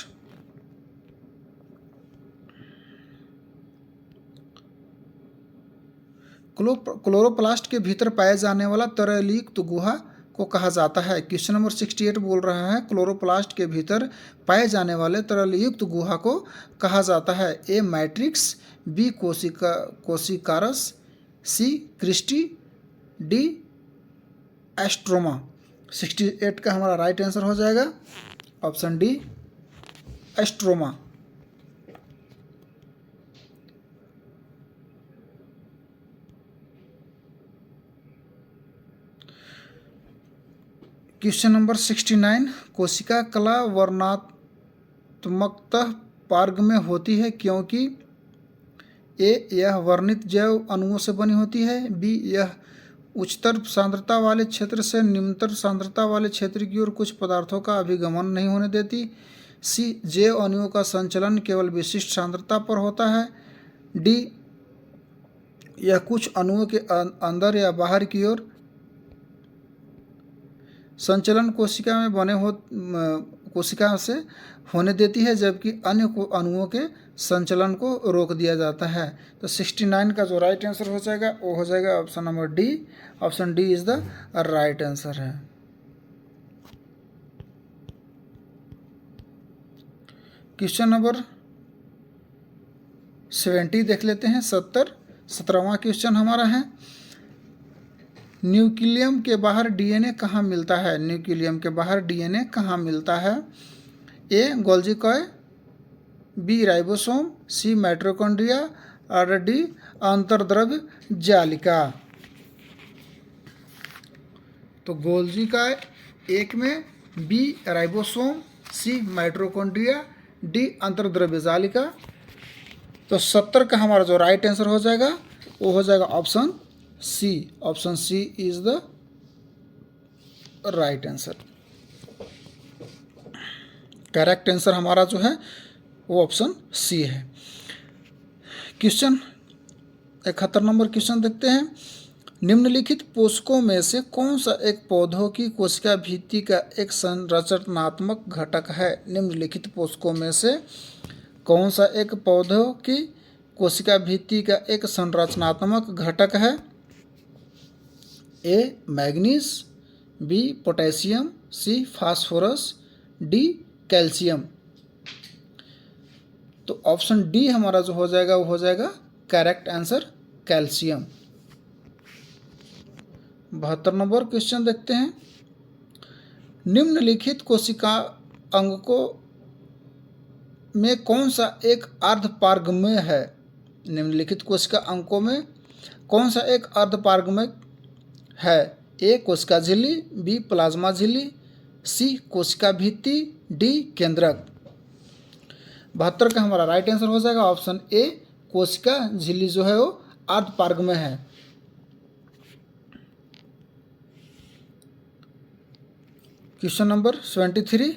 क्लोरोप्लास्ट के भीतर पाए जाने वाला तरलयुक्त गुहा को कहा जाता है? क्वेश्चन नंबर 68 बोल रहा है क्लोरोप्लास्ट के भीतर पाए जाने वाले तरलयुक्त गुहा को कहा जाता है? ए मैट्रिक्स, बी कोशिकारस, सी क्रिस्टी, डी एस्ट्रोमा। 68 का हमारा राइट आंसर हो जाएगा option D stroma. Question number 69। कोशिका कला वर्णात्मकतः पारग में होती है क्योंकि ए यह वर्णित जैव अणुओं से बनी होती है, बी यह उच्चतर सांद्रता वाले क्षेत्र से निम्नतर सांद्रता वाले क्षेत्र की ओर कुछ पदार्थों का अभिगमन नहीं होने देती, सी जैव अणुओं का संचलन केवल विशिष्ट सांद्रता पर होता है, डी यह कुछ अणुओं के अंदर या बाहर की ओर संचलन कोशिका से होने देती है जबकि अन्य अणुओं के संचलन को रोक दिया जाता है। तो 69 का जो राइट आंसर हो जाएगा वो हो जाएगा option number D. Option D is the right answer है। क्वेश्चन नंबर 70 देख लेते हैं। 17वां क्वेश्चन हमारा है। न्यूक्लियम के बाहर DNA कहाँ मिलता है? न्यूक्लियम के बाहर DNA कहाँ मिलता है? ए गोल्जी कॉय, बी राइबोसोम, सी माइटोकॉन्ड्रिया और डी अंतर्द्रव्य जालिका। तो गोल्जी का एक में, B ribosome, C mitochondria, D अंतर्द्रव्य जालिका। तो 70 का हमारा जो राइट आंसर हो जाएगा वो हो जाएगा option C. Option C is the right answer. Correct answer हमारा जो है वो ऑप्शन सी है। क्वेश्चन 71 नंबर क्वेश्चन देखते हैं। निम्नलिखित पोषकों में से कौन सा एक पौधों की कोशिका भित्ति का एक संरचनात्मक घटक है? निम्नलिखित पोषकों में से कौन सा एक पौधों की कोशिका भित्ति का एक संरचनात्मक घटक है? ए मैग्नीज, बी पोटेशियम, सी फास्फोरस, डी कैल्शियम। तो ऑप्शन डी हमारा जो हो जाएगा वो हो जाएगा correct answer, calcium. 72 number question देखते हैं। निम्नलिखित कोशिका अंगकों में कौन सा एक अर्धपारगम्य है? निम्नलिखित कोशिका अंगकों में कौन सा एक अर्धपारगम्य है? ए कोशिका झिल्ली, बी प्लाज्मा झिल्ली, सी कोशिका भित्ति, डी केंद्रक। 72 का हमारा राइट आंसर हो जाएगा ऑप्शन ए, कोशिका झिल्ली जो है वो अर्धपारगम्य है। Question number 73।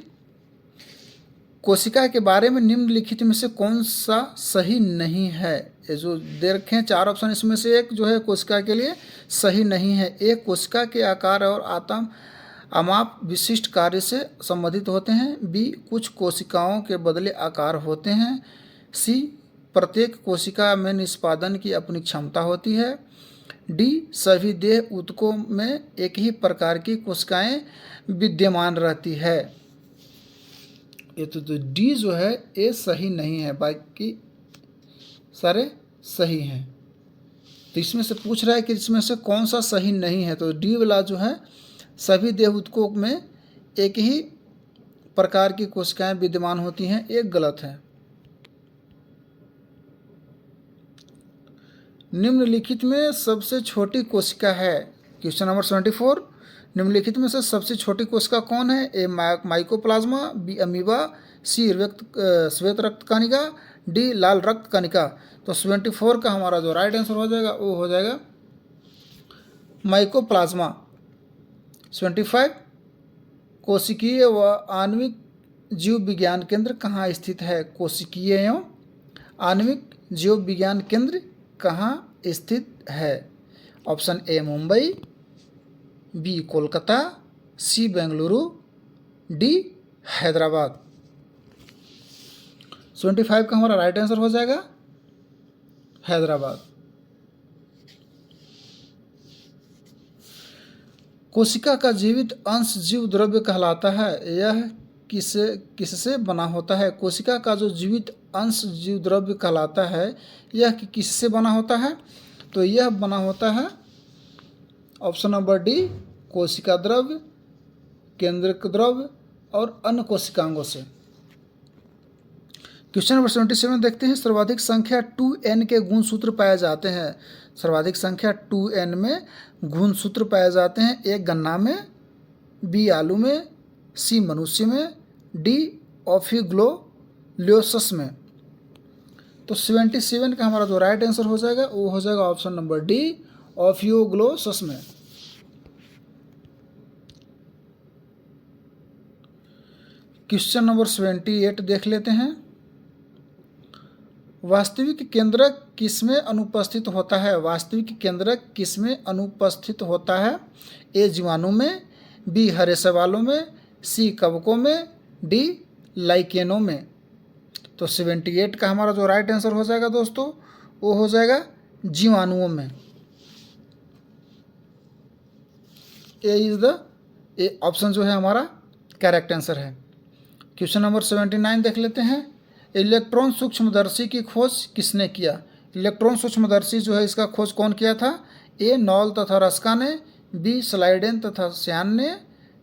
कोशिका के बारे में निम्नलिखित में से कौन सा सही नहीं है? ये जो दे रखे हैं 4 ऑप्शन, इसमें से एक जो है कोशिका के लिए सही नहीं है। ए कोशिका के आकार और आत्म अमाप विशिष्ट कार्य से संबंधित होते हैं। बी कुछ कोशिकाओं के बदले आकार होते हैं। सी प्रत्येक कोशिका में निष्पादन की अपनी क्षमता होती है। डी सभी देह ऊतकों में एक ही प्रकार की कोशिकाएं विद्यमान रहती है। ये तो डी जो है ये सही नहीं है, बाकी सारे सही हैं। तो इसमें से पूछ रहा है कि इसमें से कौन सा सही नहीं है, तो डी वाला जो है सभी देह ऊतकों में एक ही प्रकार की कोशिकाएं विद्यमान होती हैं, एक गलत है। निम्नलिखित में सबसे छोटी कोशिका है। Question number 74। निम्नलिखित में से सबसे छोटी कोशिका कौन है? ए माइकोप्लाज्मा, बी अमीबा, सी श्वेत रक्त कणिका, डी लाल रक्त कणिका। तो 74 का हमारा जो राइट आंसर हो जाएगा वो हो जाएगा माइकोप्लाज्मा। 75। कोशिकीय व आणविक जीव विज्ञान केंद्र कहाँ स्थित है? कोशिकीय एवं आणविक जीव विज्ञान केंद्र कहाँ स्थित है? Option A Mumbai, B Kolkata, C Bengaluru, D Hyderabad. 75 का हमारा राइट आंसर हो जाएगा हैदराबाद। कोशिका का जीवित अंश जीव द्रव्य कहलाता है। यह किससे बना होता है? कोशिका का जो जीवित अंश जीव द्रव्य कहलाता है, यह किससे बना होता है? तो यह बना होता है ऑप्शन नंबर डी, कोशिका द्रव्य, केंद्रक द्रव्य और अन्य कोशिकांगों से। क्वेश्चन नंबर 77 देखते हैं। सर्वाधिक संख्या 2n के गुणसूत्र पाए जाते हैं। सर्वाधिक संख्या 2n में गुणसूत्र पाए जाते हैं। ए गन्ना में, बी आलू में, सी मनुष्य में, डी ऑफिग्लोलियोसस में। तो 77 का हमारा जो राइट आंसर हो जाएगा वो हो जाएगा ऑप्शन नंबर डी, ऑफियोग्लोसस में। क्वेश्चन नंबर 78 देख लेते हैं। वास्तविक केंद्रक किसमें अनुपस्थित होता है? वास्तविक केंद्रक किसमें अनुपस्थित होता है? ए जीवाणु में, बी हरे शैवालों में, सी कवकों में, डी लाइकेनों में। तो 78 का हमारा जो राइट आंसर हो जाएगा दोस्तों वो हो जाएगा जीवाणुओं में। ए इज द ए ऑप्शन जो है हमारा करेक्ट आंसर है। क्वेश्चन नंबर 79 देख लेते हैं। इलेक्ट्रॉन सूक्ष्मदर्शी की खोज किसने किया? इलेक्ट्रॉन सूक्ष्मदर्शी जो है इसका खोज कौन किया था? ए नॉल तथा रस्का ने, बी स्लाइडेन तथा श्यान ने,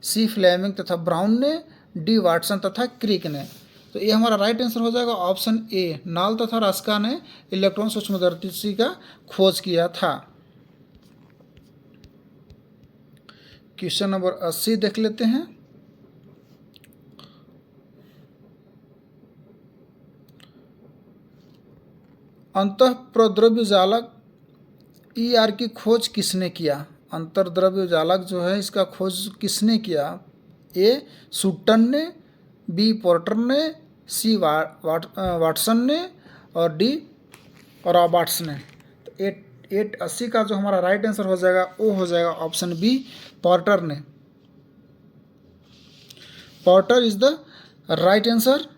सी फ्लेमिंग तथा ब्राउन ने, डी वाटसन तथा क्रिक ने। तो ये हमारा राइट आंसर हो जाएगा ऑप्शन ए, नॉल तथा रस्का ने इलेक्ट्रॉन सूक्ष्मदर्शी का खोज किया था। क्वेश्चन नंबर 80 देख लेते हैं। अंतःप्रद्रव्य जालक ER की खोज किसने किया? अंतर्द्रव्य जालक जो है इसका खोज किसने किया? ए सुट्टन ने, बी पोर्टर ने, सी वाटसन ने और डी रॉबर्ट्स ने। तो 880 का जो हमारा राइट आंसर हो जाएगा वो हो जाएगा ऑप्शन बी पोर्टर ने। Porter is the right answer.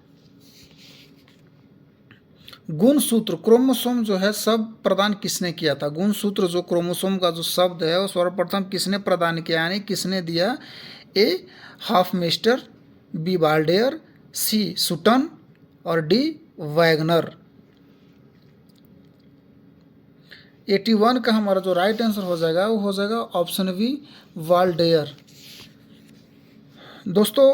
गुणसूत्र क्रोमोसोम जो है सब प्रदान किसने किया था? गुणसूत्र जो क्रोमोसोम का जो शब्द है वो सर्वप्रथम किसने प्रदान किया, यानी किसने दिया? ए हॉफमेस्टर, बी बाल्डेयर, सी सुटन और डी वैगनर। 81 का हमारा जो राइट आंसर हो जाएगा वो हो जाएगा ऑप्शन बी वाल्डेयर। दोस्तों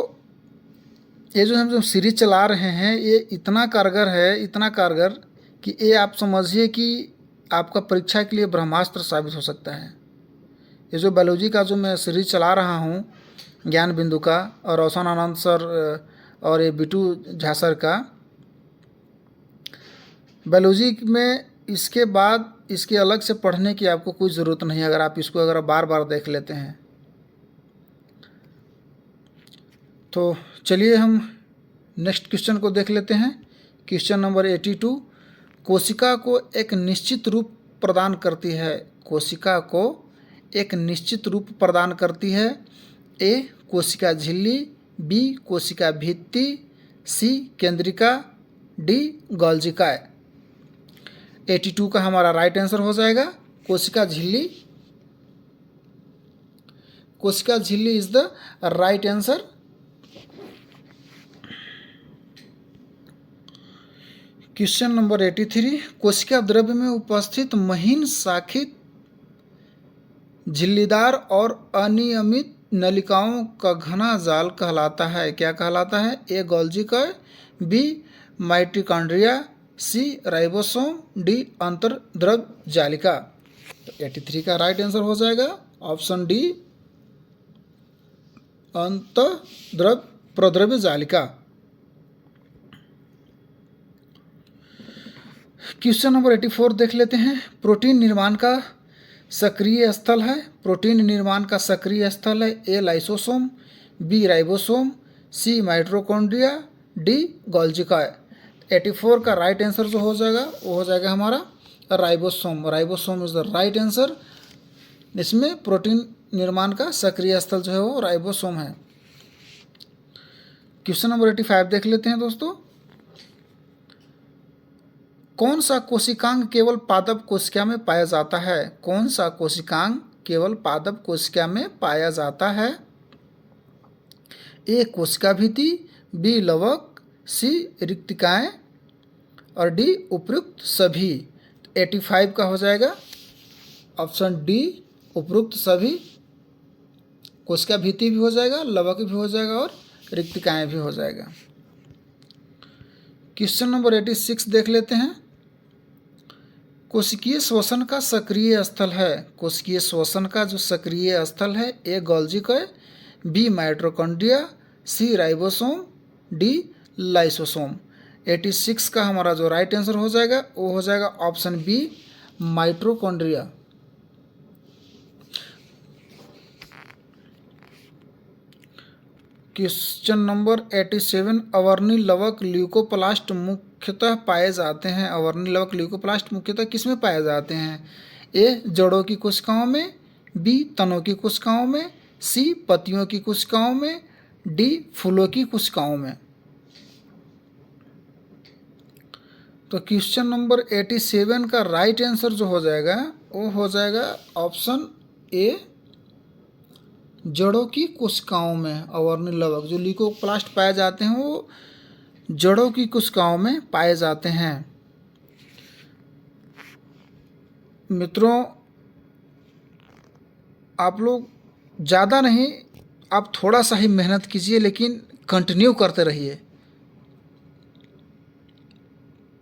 ये जो हम जो सीरीज चला रहे हैं ये इतना कारगर है, इतना कारगर कि ये आप समझिए कि आपका परीक्षा के लिए ब्रह्मास्त्र साबित हो सकता है। ये जो बायोलॉजी का जो मैं सीरीज चला रहा हूँ ज्ञान बिंदु का, और रोशन आनंद सर और ये बिटू झा सर का, बायोलॉजी में इसके बाद इसके अलग से पढ़ने की आपको कोई ज़रूरत नहीं है अगर आप इसको बार बार देख लेते हैं। तो चलिए हम नेक्स्ट क्वेश्चन को देख लेते हैं। क्वेश्चन नंबर 82, कोशिका को एक निश्चित रूप प्रदान करती है। कोशिका को एक निश्चित रूप प्रदान करती है। ए कोशिका झिल्ली, बी कोशिका भित्ति, सी केंद्रिका, डी गोल्जिका। 82 का हमारा राइट आंसर हो जाएगा कोशिका झिल्ली। कोशिका झिल्ली is the right answer. Question number 83, कोशिका द्रव्य में उपस्थित महीन शाखित झिल्लीदार और अनियमित नलिकाओं का घना जाल कहलाता है। क्या कहलाता है? ए गोल्जिका, बी माइटोकॉन्ड्रिया, सी राइबोसोम, डी अंतर्द्रव जालिका। तो 83 का राइट आंसर हो जाएगा ऑप्शन डी अंतर्द्रव प्रद्रव्य जालिका। क्वेश्चन नंबर 84 देख लेते हैं। प्रोटीन निर्माण का सक्रिय स्थल है। प्रोटीन निर्माण का सक्रिय स्थल है। ए lysosome, B ribosome, C mitochondria, D गोल्जिका। 84 का राइट आंसर जो हो जाएगा वो हो जाएगा हमारा ribosome. Ribosome is the right answer. इसमें प्रोटीन निर्माण का सक्रिय स्थल जो है वो राइबोसोम है। क्वेश्चन नंबर 85 देख लेते हैं दोस्तों। कौन सा कोशिकांग केवल पादप कोशिका में पाया जाता है? कौन सा कोशिकांग केवल पादप कोशिका में पाया जाता है? ए कोशिका भित्ति, बी लवक, सी रिक्तिकाएं और डी उपयुक्त सभी। 85 का हो जाएगा ऑप्शन डी उपयुक्त सभी। कोशिका भित्ति भी हो जाएगा, लवक भी हो जाएगा और रिक्तिकाएं भी हो जाएगा। क्वेश्चन नंबर 86 देख लेते हैं। कोशिकीय श्वसन का सक्रिय स्थल है। कोशिकीय श्वसन का जो सक्रिय स्थल है, ए गोल्जिका, बी माइटोकॉन्ड्रिया, सी राइबोसोम, डी लाइसोसोम। 86 का हमारा जो राइट आंसर हो जाएगा वो हो जाएगा option B mitochondria. Question number 87, अवर्णी लवक ल्यूकोप्लास्ट मुख्यतः पाए जाते हैं। अवर्णी लवक ल्यूकोप्लास्ट मुख्यतः किसमें पाए जाते हैं? ए जड़ों की कोशिकाओं में, बी तनों की कोशिकाओं में, सी पत्तियों की कोशिकाओं में, डी फूलों की कोशिकाओं में। तो क्वेश्चन नंबर 87 का राइट आंसर जो हो जाएगा वो हो जाएगा ऑप्शन ए जड़ों की कोशिकाओं में। अवर्णी लवक जो ल्यूकोप्लास्ट पाए जाते हैं वो जड़ों की कोशिकाओं में पाए जाते हैं। मित्रों आप लोग ज़्यादा नहीं, आप थोड़ा सा ही मेहनत कीजिए लेकिन कंटिन्यू करते रहिए।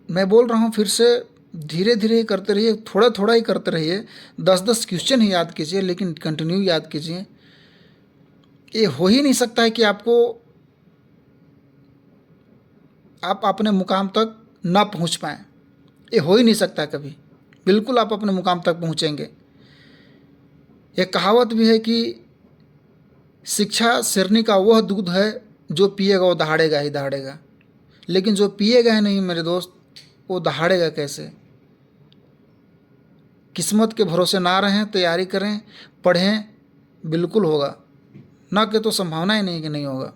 मैं बोल रहा हूँ फिर से, धीरे धीरे ही करते रहिए, थोड़ा थोड़ा ही करते रहिए। 10-10 क्वेश्चन ही याद कीजिए लेकिन कंटिन्यू याद कीजिए। ये हो ही नहीं सकता है कि आप अपने मुकाम तक ना पहुंच पाएँ। ये हो ही नहीं सकता कभी। बिल्कुल आप अपने मुकाम तक पहुंचेंगे। एक कहावत भी है कि शिक्षा शेरनी का वह दूध है जो पिएगा वो दहाड़ेगा ही दहाड़ेगा, लेकिन जो पिएगा ही नहीं मेरे दोस्त, वो दहाड़ेगा कैसे। किस्मत के भरोसे ना रहें, तैयारी करें, पढ़ें, बिल्कुल होगा, ना कि तो संभावना ही नहीं कि नहीं होगा।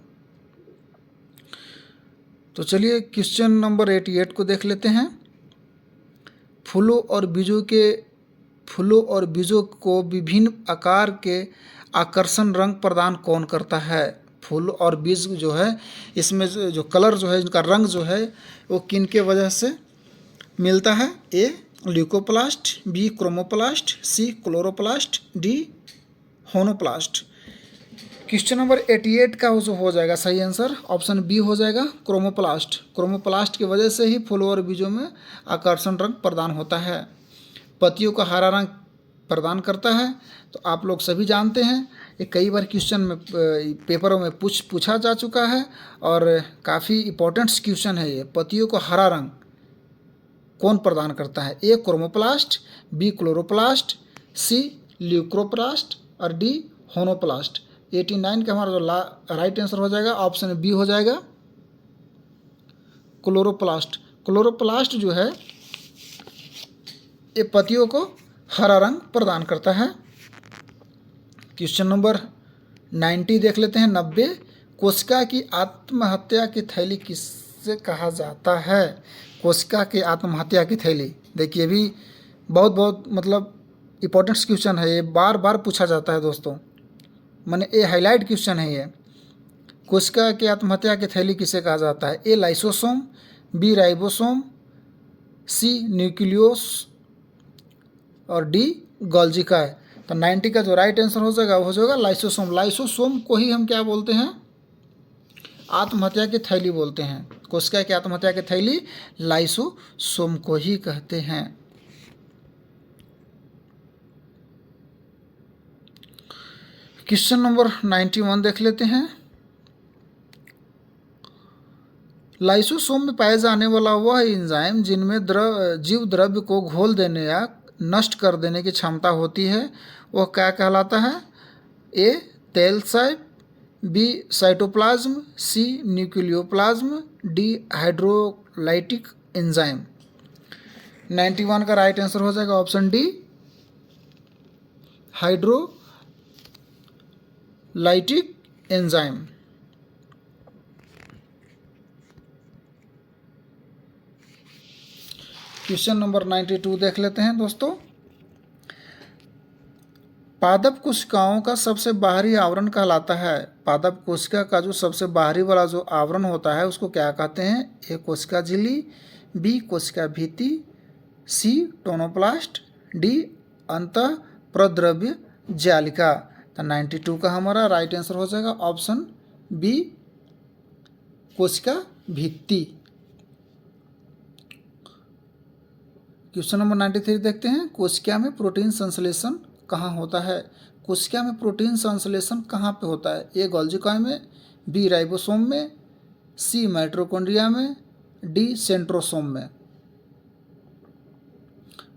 तो चलिए क्वेश्चन नंबर 88 को देख लेते हैं। फूलों और बीजों को विभिन्न आकार के आकर्षण रंग प्रदान कौन करता है। फूल और बीज जो है, इसमें जो कलर जो है, इनका रंग जो है, वो किन के वजह से मिलता है। ए ल्यूकोप्लास्ट, बी क्रोमोप्लास्ट, सी क्लोरोप्लास्ट, डी होनोप्लास्ट। क्वेश्चन नंबर 88 का जो हो जाएगा सही आंसर ऑप्शन बी हो जाएगा, क्रोमोप्लास्ट। क्रोमोप्लास्ट की वजह से ही फूलों और बीजों में आकर्षण रंग प्रदान होता है। पत्तियों का हरा रंग प्रदान करता है। तो आप लोग सभी जानते हैं, ये कई बार क्वेश्चन में पेपरों में पूछा जा चुका है और काफ़ी इम्पोर्टेंट क्वेश्चन है ये। पत्तियों को हरा रंग कौन प्रदान करता है। ए क्रोमोप्लास्ट, बी क्लोरोप्लास्ट, सी ल्यूकोप्लास्ट और डी होनोप्लास्ट। 89 का हमारा जो राइट आंसर हो जाएगा ऑप्शन बी हो जाएगा, क्लोरोप्लास्ट। क्लोरोप्लास्ट जो है ये पत्तियों को हरा रंग प्रदान करता है। क्वेश्चन नंबर 90 देख लेते हैं। 90, कोशिका की आत्महत्या की थैली किससे कहा जाता है। कोशिका की आत्महत्या की थैली, देखिए भी बहुत मतलब इम्पोर्टेंट क्वेश्चन है ये, बार बार पूछा जाता है दोस्तों, मैंने ये हाईलाइट क्वेश्चन है ये। कोशिका की आत्महत्या की थैली किसे कहा जाता है। ए लाइसोसोम, बी राइबोसोम, सी न्यूक्लियोस और डी गोल्जिका। तो 90 का जो राइट आंसर हो जाएगा वो हो जाएगा लाइसोसोम। लाइसोसोम को ही हम क्या बोलते हैं, आत्महत्या की थैली बोलते हैं। कोशिका की आत्महत्या की थैली लाइसोसोम को ही कहते हैं। क्वेश्चन नंबर 91 देख लेते हैं। लाइसोसोम में पाए जाने वाला वह एंजाइम जिनमें जीव द्रव्य को घोल देने या नष्ट कर देने की क्षमता होती है, वह क्या कहलाता है। ए तेल साइप, बी साइटोप्लाज्म, सी न्यूक्लियोप्लाज्म, डी हाइड्रोलाइटिक एंजाइम। 91 का राइट आंसर हो जाएगा option D, hydrolytic enzyme. Question number 92 देख लेते हैं दोस्तों। पादप कोशिकाओं का सबसे बाहरी आवरण कहलाता है। पादप कोशिका का जो सबसे बाहरी वाला जो आवरण होता है उसको क्या कहते हैं। ए कोशिका झिल्ली, बी कोशिका भित्ति, सी टोनोप्लास्ट, डी अंतः प्रद्रव्य जालिका। तो 92 का हमारा राइट आंसर हो जाएगा ऑप्शन बी, कोशिका भित्ति। क्वेश्चन नंबर 93 देखते हैं। कोशिका में प्रोटीन संश्लेषण कहाँ होता है। कोशिका में प्रोटीन संश्लेषण कहाँ पे होता है। ए गोल्जिका में, बी राइबोसोम में, सी माइटोकॉन्ड्रिया में, डी सेंट्रोसोम में।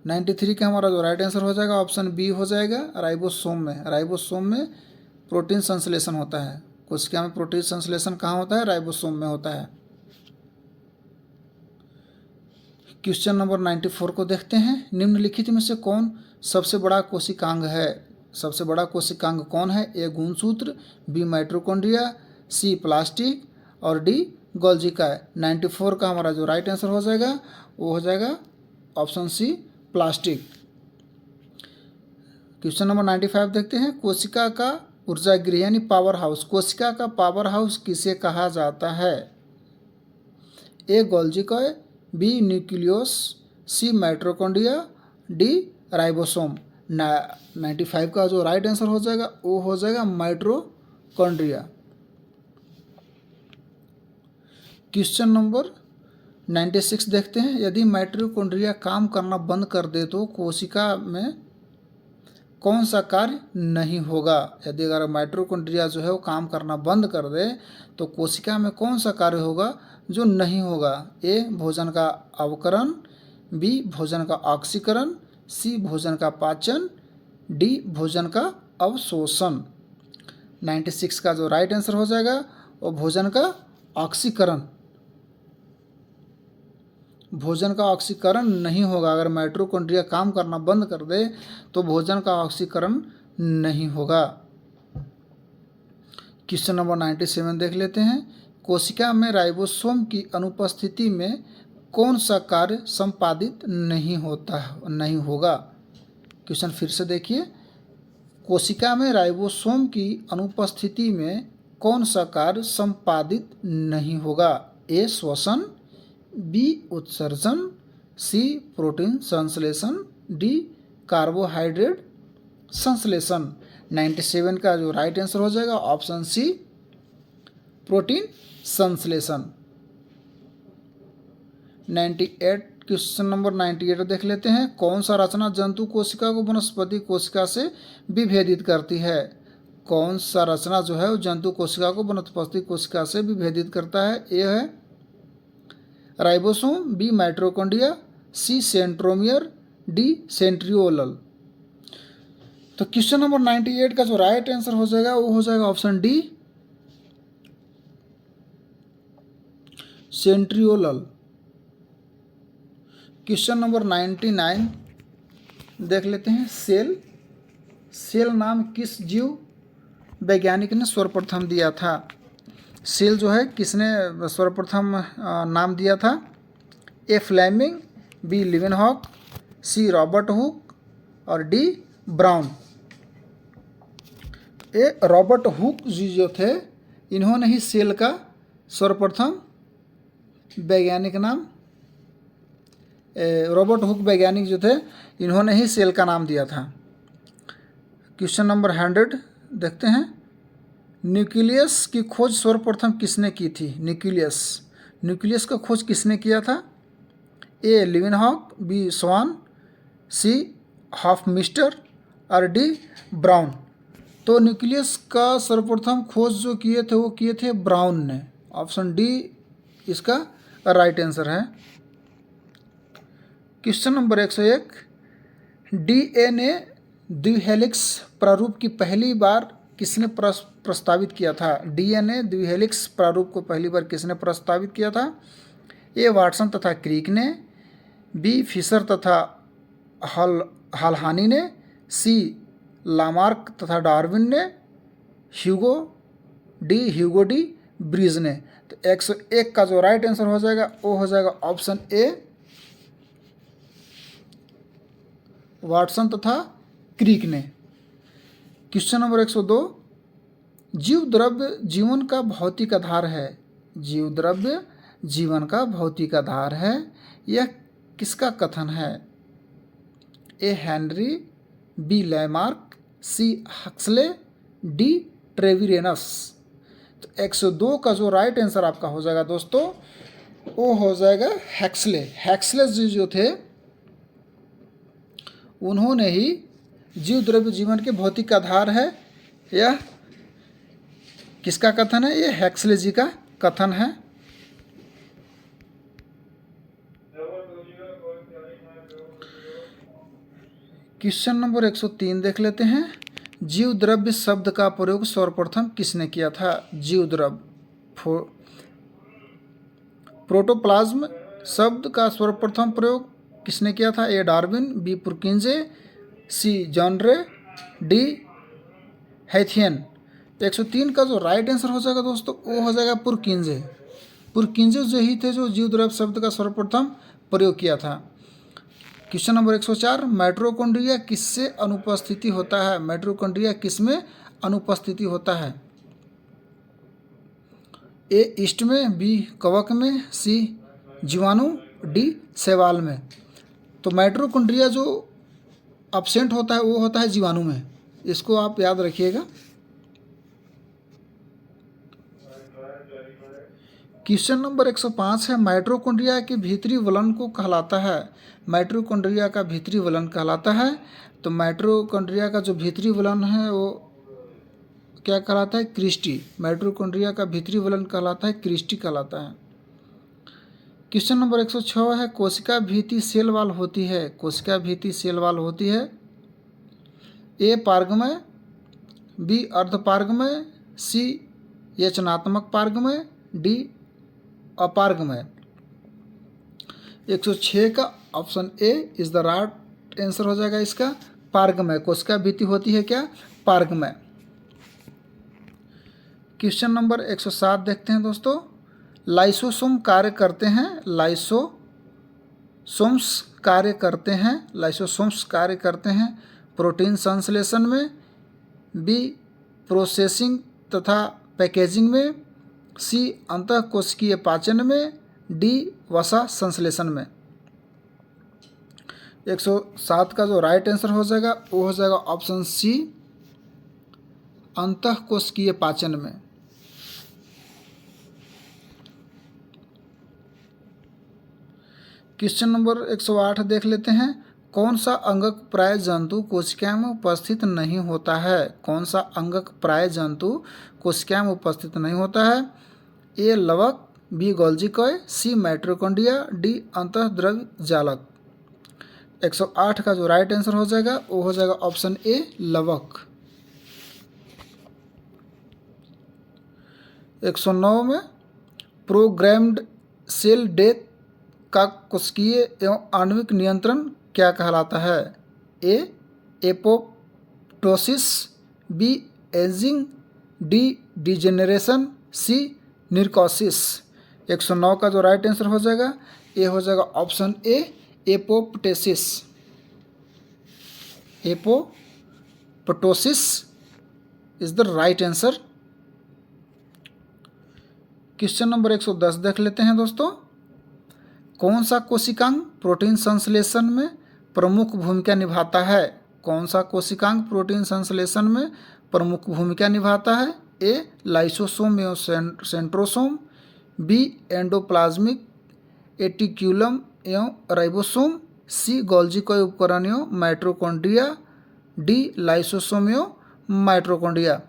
93 का हमारा जो राइट आंसर हो जाएगा ऑप्शन बी हो जाएगा, राइबोसोम में। राइबोसोम में प्रोटीन संश्लेषण होता है। कोशिका में प्रोटीन संश्लेषण कहाँ होता है, राइबोसोम में होता है। क्वेश्चन नंबर 94 को देखते हैं। निम्नलिखित में से कौन सबसे बड़ा कोशिकांग है। सबसे बड़ा कोशिकांग कौन है। ए गुणसूत्र, बी माइटोकॉन्ड्रिया, सी प्लास्टिक और डी गोल्जिका। 94 का हमारा जो राइट आंसर हो जाएगा वो हो जाएगा option C, plastic. Question number 95 देखते हैं। कोशिका का ऊर्जा गृह यानी पावर हाउस, कोशिका का पावर हाउस किसे कहा जाता है। ए गोल्जिका, बी न्यूक्लियोस, सी माइटोकॉन्ड्रिया, डी राइबोसोम। 95 का जो राइट आंसर हो जाएगा वो हो जाएगा माइटोकॉन्ड्रिया। क्वेश्चन नंबर 96 देखते हैं। यदि माइटोकॉन्ड्रिया काम करना बंद कर दे तो कोशिका में कौन सा कार्य नहीं होगा। यदि अगर माइटोकॉन्ड्रिया जो है वो काम करना बंद कर दे तो कोशिका में कौन सा कार्य होगा जो नहीं होगा। ए भोजन का अवकरण, बी भोजन का ऑक्सीकरण, सी भोजन का पाचन, डी भोजन का अवशोषण। 96 का जो राइट आंसर हो जाएगा और भोजन का ऑक्सीकरण नहीं होगा। अगर माइटोकॉन्ड्रिया काम करना बंद कर दे तो भोजन का ऑक्सीकरण नहीं होगा। क्वेश्चन नंबर 97 देख लेते हैं। कोशिका में राइबोसोम की अनुपस्थिति में कौन सा कार्य संपादित नहीं होगा। क्वेश्चन फिर से देखिए। कोशिका में राइबोसोम की अनुपस्थिति में कौन सा कार्य संपादित नहीं होगा। ए श्वसन, बी उत्सर्जन, सी प्रोटीन संश्लेषण, डी कार्बोहाइड्रेट संश्लेषण। 97 का जो राइट आंसर हो जाएगा ऑप्शन सी प्रोटीन संश्लेषण। 98 क्वेश्चन नंबर 98 देख लेते हैं। कौन सा रचना जंतु कोशिका को वनस्पति कोशिका से विभेदित करती है। कौन सा रचना जो है वो जंतु कोशिका को वनस्पति कोशिका से विभेदित करता है। ए है राइबोसोम, बी माइटोकॉन्ड्रिया, सी सेंट्रोमियर, डी सेंट्रियोल। तो क्वेश्चन नंबर 98 का जो राइट आंसर हो जाएगा वो हो जाएगा option D centriole. Question number 99 देख लेते हैं। सेल नाम किस जीव वैज्ञानिक ने सर्वप्रथम दिया था। सेल जो है किसने सर्वप्रथम नाम दिया था। A Fleming, B Leeuwenhoek, C Robert Hooke और D Brown. A Robert Hooke ji जो थे इन्होंने ही सेल का सर्वप्रथम वैज्ञानिक नाम रॉबर्ट हुक वैज्ञानिक जो थे इन्होंने ही सेल का नाम दिया था। क्वेश्चन नंबर 100 देखते हैं। न्यूक्लियस की खोज सर्वप्रथम किसने की थी। न्यूक्लियस का खोज किसने किया था। ए लिवेनहॉक, बी स्वान, सी हॉफमिस्टर और डी ब्राउन। तो न्यूक्लियस का सर्वप्रथम खोज जो किए थे वो किए थे ब्राउन ने। ऑप्शन डी इसका राइट आंसर है। Question number 101। डीएनए द्विहेलिक्स प्रारूप की पहली बार किसने प्रस्तावित किया था। डीएनए द्विहेलिक्स प्रारूप को पहली बार किसने प्रस्तावित किया था। ए वाटसन तथा क्रिक ने, बी फिशर तथा हाल्हानी ने, सी लामार्क तथा डार्विन ने, ह्यूगो डी ब्रीज ने। तो 101 का जो राइट आंसर हो जाएगा वो हो जाएगा ऑप्शन ए वाटसन तथा क्रिक ने। Question number 102। जीव द्रव्य जीवन का भौतिक आधार है। जीव द्रव्य जीवन का भौतिक आधार है, यह किसका कथन है। A Henry, B Lamarck, C Huxley, D Treviranus. तो 102 का जो राइट आंसर आपका हो जाएगा दोस्तों वो हो जाएगा हक्सले। हक्सले जी जो थे उन्होंने ही जीव द्रव्य जीवन के भौतिक आधार है, यह किसका कथन है। ये हक्सले जी का कथन है। क्वेश्चन नंबर 103 देख लेते हैं। जीव द्रव्य शब्द का प्रयोग सर्वप्रथम किसने किया था। जीव द्रव्य प्रोटोप्लाज्म शब्द का सर्वप्रथम प्रयोग किसने किया था। ए डार्विन, बी पुरकिंजे, सी जॉन रे, डी हैथियन। 103 का जो राइट आंसर हो जाएगा दोस्तों वो हो जाएगा पुरकिंजे। पुरकिंजे जो ही थे जो जीव द्रव्य शब्द का सर्वप्रथम प्रयोग किया था। Question number 104। माइटोकॉन्ड्रिया किससे अनुपस्थिति होता है। माइटोकॉन्ड्रिया किसमें अनुपस्थिति होता है। ए ईस्ट में, बी कवक में, सी जीवाणु, डी शैवाल में। तो माइटोकॉन्ड्रिया जो एब्सेंट होता है वो होता है जीवाणु में, इसको आप याद रखिएगा। क्वेश्चन नंबर 105 है। माइटोकॉन्ड्रिया के भीतरी वलन को कहलाता है। माइटोकॉन्ड्रिया का भीतरी वलन कहलाता है। तो माइटोकॉन्ड्रिया का जो भीतरी वलन है वो क्या कहलाता है। क्रिस्टी। माइटोकॉन्ड्रिया का भीतरी वलन कहलाता है क्रिस्टी कहलाता है। क्वेश्चन नंबर 106 है। कोशिका भित्ति सेल वॉल होती है। कोशिका भित्ति सेल वॉल होती है। ए पार्गमय, बी अर्धपार्गमय, सी ए चनात्मक पार्गमय, डी अपार्गमय। 106 का option A is the right answer हो जाएगा इसका पार्गमय। कोशिका भित्ति होती है क्या? पार्गमय। क्वेश्चन नंबर 107 देखते हैं दोस्तों। लाइसोसोम कार्य करते हैं, लाइसोसोम्स कार्य करते हैं, लाइसोसोम्स कार्य करते हैं प्रोटीन संश्लेषण में, बी प्रोसेसिंग तथा पैकेजिंग में, सी अंतःकोशिकीय पाचन में, डी वसा संश्लेषण में। 107 का जो राइट आंसर हो जाएगा वो हो जाएगा ऑप्शन सी अंतःकोशिकीय पाचन में। क्वेश्चन नंबर 108 देख लेते हैं। कौन सा अंगक प्राय जंतु कोशिका में उपस्थित नहीं होता है? कौन सा अंगक प्राय जंतु कोशिका में उपस्थित नहीं होता है? ए लवक, बी गोल्जी कॉय, सी माइटोकॉन्ड्रिया, डी अंतःद्रव्य जालक। 108 का जो राइट आंसर हो जाएगा वो हो जाएगा ऑप्शन ए लवक। 109 में प्रोग्राम्ड सेल डेथ का कोशिकीय एवं आणविक नियंत्रण क्या कहलाता है? A apoptosis, B ageing, D degeneration, C necrosis. 109 का जो राइट आंसर हो जाएगा ये हो जाएगा option A apoptosis. Apoptosis is the right answer. Question number 110 देख लेते हैं दोस्तों। कौन सा कोशिकांग प्रोटीन संश्लेषण में प्रमुख भूमिका निभाता है? कौन सा कोशिकांग प्रोटीन संश्लेषण में प्रमुख भूमिका निभाता है? ए लाइसोसोम एवं सेंट्रोसोम, बी एंडोप्लाज्मिक एटिक्यूलम एवं राइबोसोम, सी गोल्जी कॉय उपकरण एवं माइटोकॉन्ड्रिया, डी लाइसोसोम एवं माइटोकॉन्ड्रिया।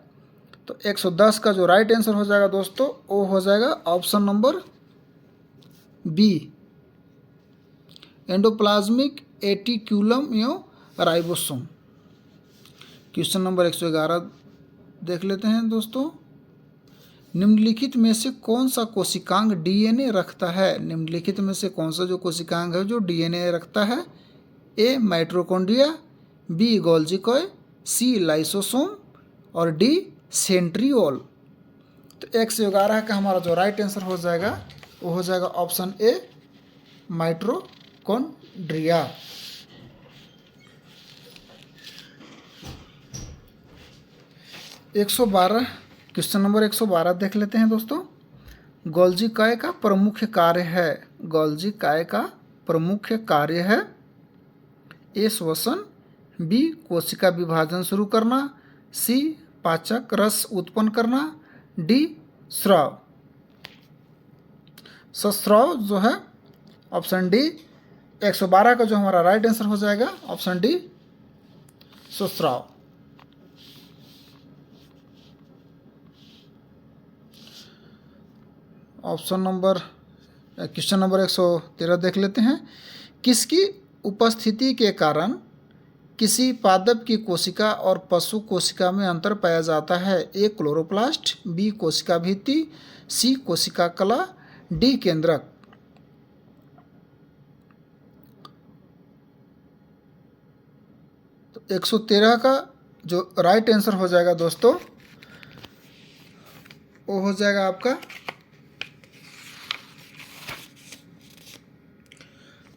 तो 110 का जो राइट आंसर हो जाएगा दोस्तों वो हो जाएगा ऑप्शन नंबर बी एंडोप्लाज्मिक एटिक्यूलम एवं राइबोसोम। क्वेश्चन नंबर 111 देख लेते हैं दोस्तों। निम्नलिखित में से कौन सा कोशिकांग डीएनए रखता है? निम्नलिखित में से कौन सा जो कोशिकांग है जो डीएनए रखता है? ए माइटोकॉन्ड्रिया, बी गोल्जी कॉय, सी लाइसोसोम और डी सेंट्रियोल। तो 111 का हमारा जो राइट आंसर हो जाएगा वो हो जाएगा option A mitochondria. Question number 112 देख लेते हैं दोस्तों। गोल्जी काय का प्रमुख कार्य है? गोल्जी काय का प्रमुख कार्य है? ए श्वसन, बी कोशिका विभाजन शुरू करना, सी पाचक रस उत्पन्न करना, डी स्राव। स्राव जो है ऑप्शन डी। 112 का जो हमारा राइट आंसर हो जाएगा ऑप्शन डी सुस्राव। क्वेश्चन नंबर 113 देख लेते हैं। किसकी उपस्थिति के कारण किसी पादप की कोशिका और पशु कोशिका में अंतर पाया जाता है? ए क्लोरोप्लास्ट, बी कोशिका भित्ति, सी कोशिका कला, डी केंद्रक। तो 113 का जो राइट आंसर हो जाएगा दोस्तों वो हो जाएगा आपका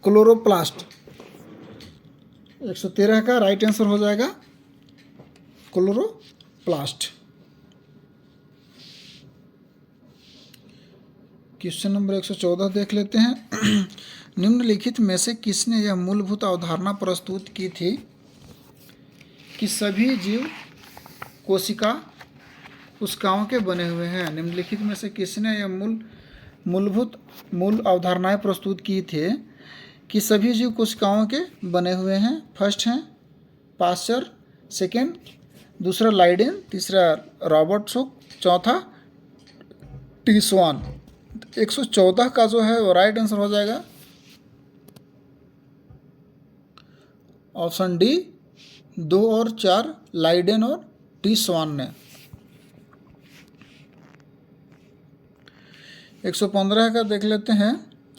क्लोरोप्लास्ट। 113 का राइट आंसर हो जाएगा क्लोरोप्लास्ट। क्वेश्चन नंबर 114 देख लेते हैं। निम्नलिखित में से किसने यह मूलभूत अवधारणा प्रस्तुत की थी कि सभी जीव कोशिकाओं के बने हुए हैं? निम्नलिखित में से किसने यह मूल अवधारणाएं प्रस्तुत की थी कि सभी जीव कोशिकाओं के बने हुए हैं? फर्स्ट हैं पास्चर, सेकेंड दूसरा लाइडेन, तीसरा रॉबर्ट शुक, चौथा टी स्वान। 114 का जो है वो राइट आंसर हो जाएगा ऑप्शन डी 2 और 4 लाइडेन और टी स्वान ने। 115 का देख लेते हैं।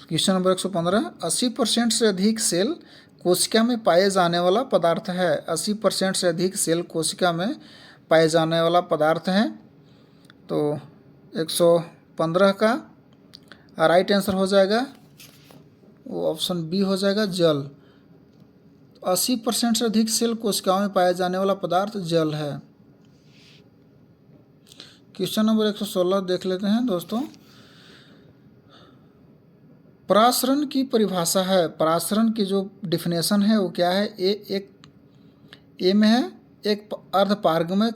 क्वेश्चन नंबर 115, 80% से अधिक सेल कोशिका में पाए जाने वाला पदार्थ है। 80% से अधिक सेल कोशिका में पाए जाने वाला पदार्थ है। तो 115 का राइट आंसर हो जाएगा वो ऑप्शन बी हो जाएगा, जल। 80% से अधिक सेल कोशिकाओं में पाए जाने वाला पदार्थ जल है। क्वेश्चन नंबर 116 देख लेते हैं दोस्तों। परासरण की परिभाषा है। परासरण की जो डिफिनेशन है वो क्या है? ए में है, एक अर्धपारगमय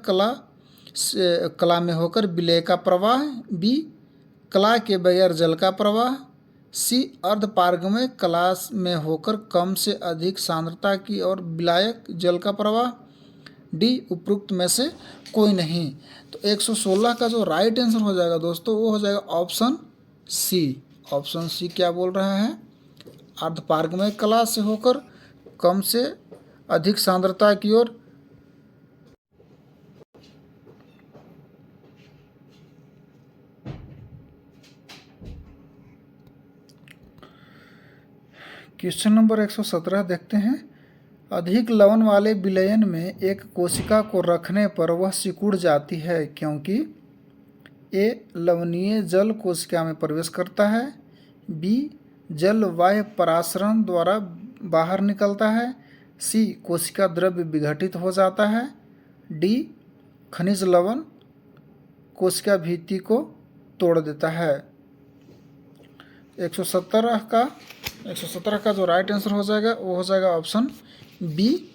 कला में होकर विलय का प्रवाह। बी, कला के बगैर जल का प्रवाह। सी, अर्धपारगमय कला में होकर कम से अधिक सांद्रता की और विलायक जल का प्रवाह। डी, उपरोक्त में से कोई नहीं। तो 116 का जो राइट आंसर हो जाएगा दोस्तों वो हो जाएगा ऑप्शन सी। ऑप्शन सी क्या बोल रहा है? अर्धपारगमय कला से होकर कम से अधिक सांद्रता की ओर। क्वेश्चन नंबर 117 देखते हैं। अधिक लवण वाले विलयन में एक कोशिका को रखने पर वह सिकुड़ जाती है क्योंकि ए, लवणीय जल कोशिका में प्रवेश करता है। बी, जल बाह्य परासरण द्वारा बाहर निकलता है। सी, कोशिका द्रव्य विघटित हो जाता है। डी, खनिज लवण कोशिका भित्ति को तोड़ देता है। 117 का जो राइट आंसर हो जाएगा वो हो जाएगा ऑप्शन बी,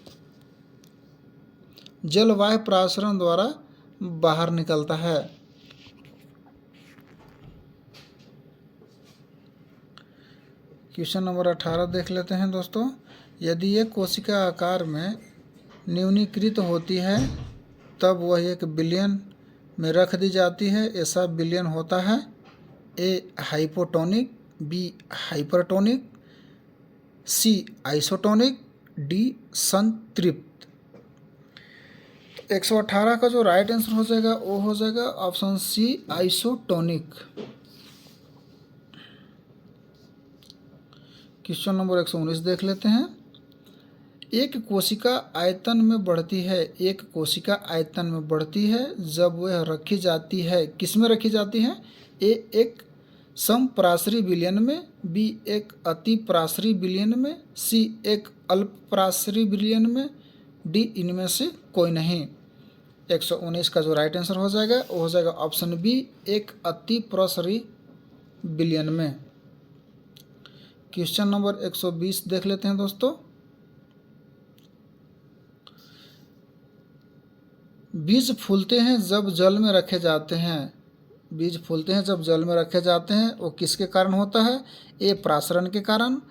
जल बाह्य परासरण द्वारा बाहर निकलता है। क्वेश्चन नंबर 18 देख लेते हैं दोस्तों। यदि एक कोशिका आकार में न्यूनीकृत होती है तब वह एक बिलियन में रख दी जाती है। ऐसा बिलियन होता है A, hypotonic. B, hypertonic. C, isotonic. D, संतृप्त। 118 का जो राइट आंसर हो जाएगा वो हो जाएगा option C, isotonic. Question number 119 देख लेते हैं। एक कोशिका आयतन में बढ़ती है। एक कोशिका आयतन में बढ़ती है जब वह रखी जाती है, किस में रखी जाती है? ए, एक समपराशरी विलयन में। बी, एक अति पराशरी विलयन में। सी, एक अल्प पराशरी विलयन में। डी, इनमें से कोई नहीं। 119 का जो राइट आंसर हो जाएगा वो हो जाएगा ऑप्शन बी, एक अति पराशरी विलयन में। क्वेश्चन नंबर 120 देख लेते हैं दोस्तों। बीज फूलते हैं जब जल में रखे जाते हैं। बीज फूलते हैं जब जल में रखे जाते हैं, वो किसके कारण होता है? ए, परासरण के कारण।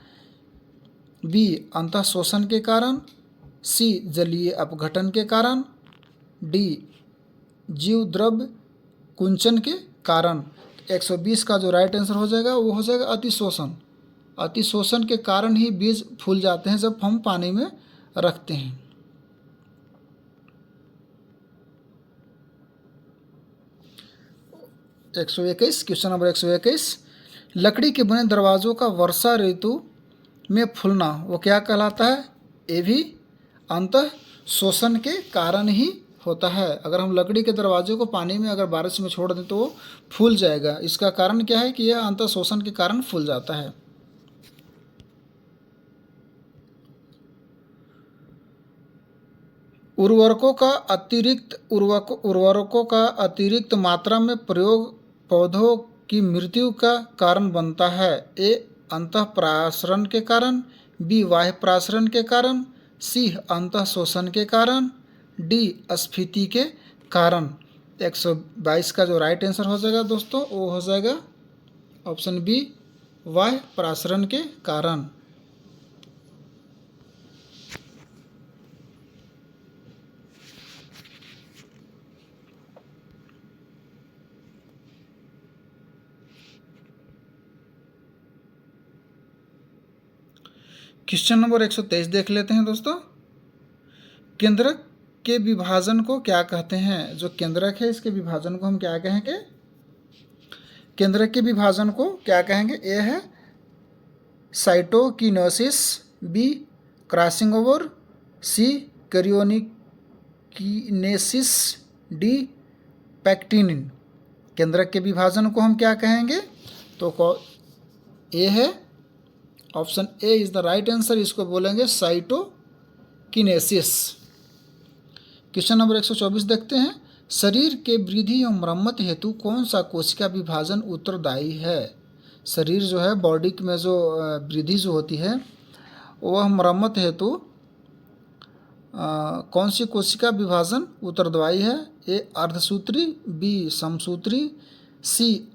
बी, अंतः शोषण के कारण। सी, जलीय अपघटन के कारण। डी, जीव द्रव्य कुंचन के कारण। 120 का जो राइट आंसर हो जाएगा वो हो जाएगा अतिशोषण। अतिशोषण के कारण ही बीज फूल जाते हैं जब हम पानी में रखते हैं। क्वेश्चन नंबर 121, लकड़ी के बने दरवाज़ों का वर्षा ऋतु में फूलना वो क्या कहलाता है? ये भी अंतः शोषण के कारण ही होता है। अगर हम लकड़ी के दरवाजे को पानी में अगर बारिश में छोड़ दें तो वो फूल जाएगा। इसका कारण क्या है कि यह अंतः शोषण के कारण फूल जाता है। उर्वरकों का अतिरिक्त मात्रा में प्रयोग पौधों की मृत्यु का कारण बनता है। ए, अंतः परासरण के कारण। बी, बाह्य परासरण के कारण। सी, अंतः शोषण के कारण। डी, स्फीति के कारण। 122 का जो राइट आंसर हो जाएगा दोस्तों वो हो जाएगा ऑप्शन बी, बाह्य परासरण के कारण। क्वेश्चन नंबर 123 देख लेते हैं दोस्तों। केंद्रक के विभाजन को क्या कहते हैं? जो केंद्रक है इसके विभाजन को हम क्या कहेंगे? केंद्रक के विभाजन को क्या कहेंगे? ए है cytokinesis, B crossing over, C karyokinesis, D pachytene. केंद्रक के विभाजन को हम क्या कहेंगे? तो ए है, option A is the right answer, इसको बोलेंगे साइटोकिनेसिस। क्वेश्चन नंबर 124 देखते हैं। शरीर के वृद्धि एवं मरम्मत हेतु कौन सा कोशिका विभाजन उत्तरदायी है? शरीर जो है, बॉडी में जो वृद्धि जो होती है, वह मरम्मत हेतु कौन सी कोशिका विभाजन उत्तरदायी है? ए अर्धसूत्री, बी समसूत्री, सी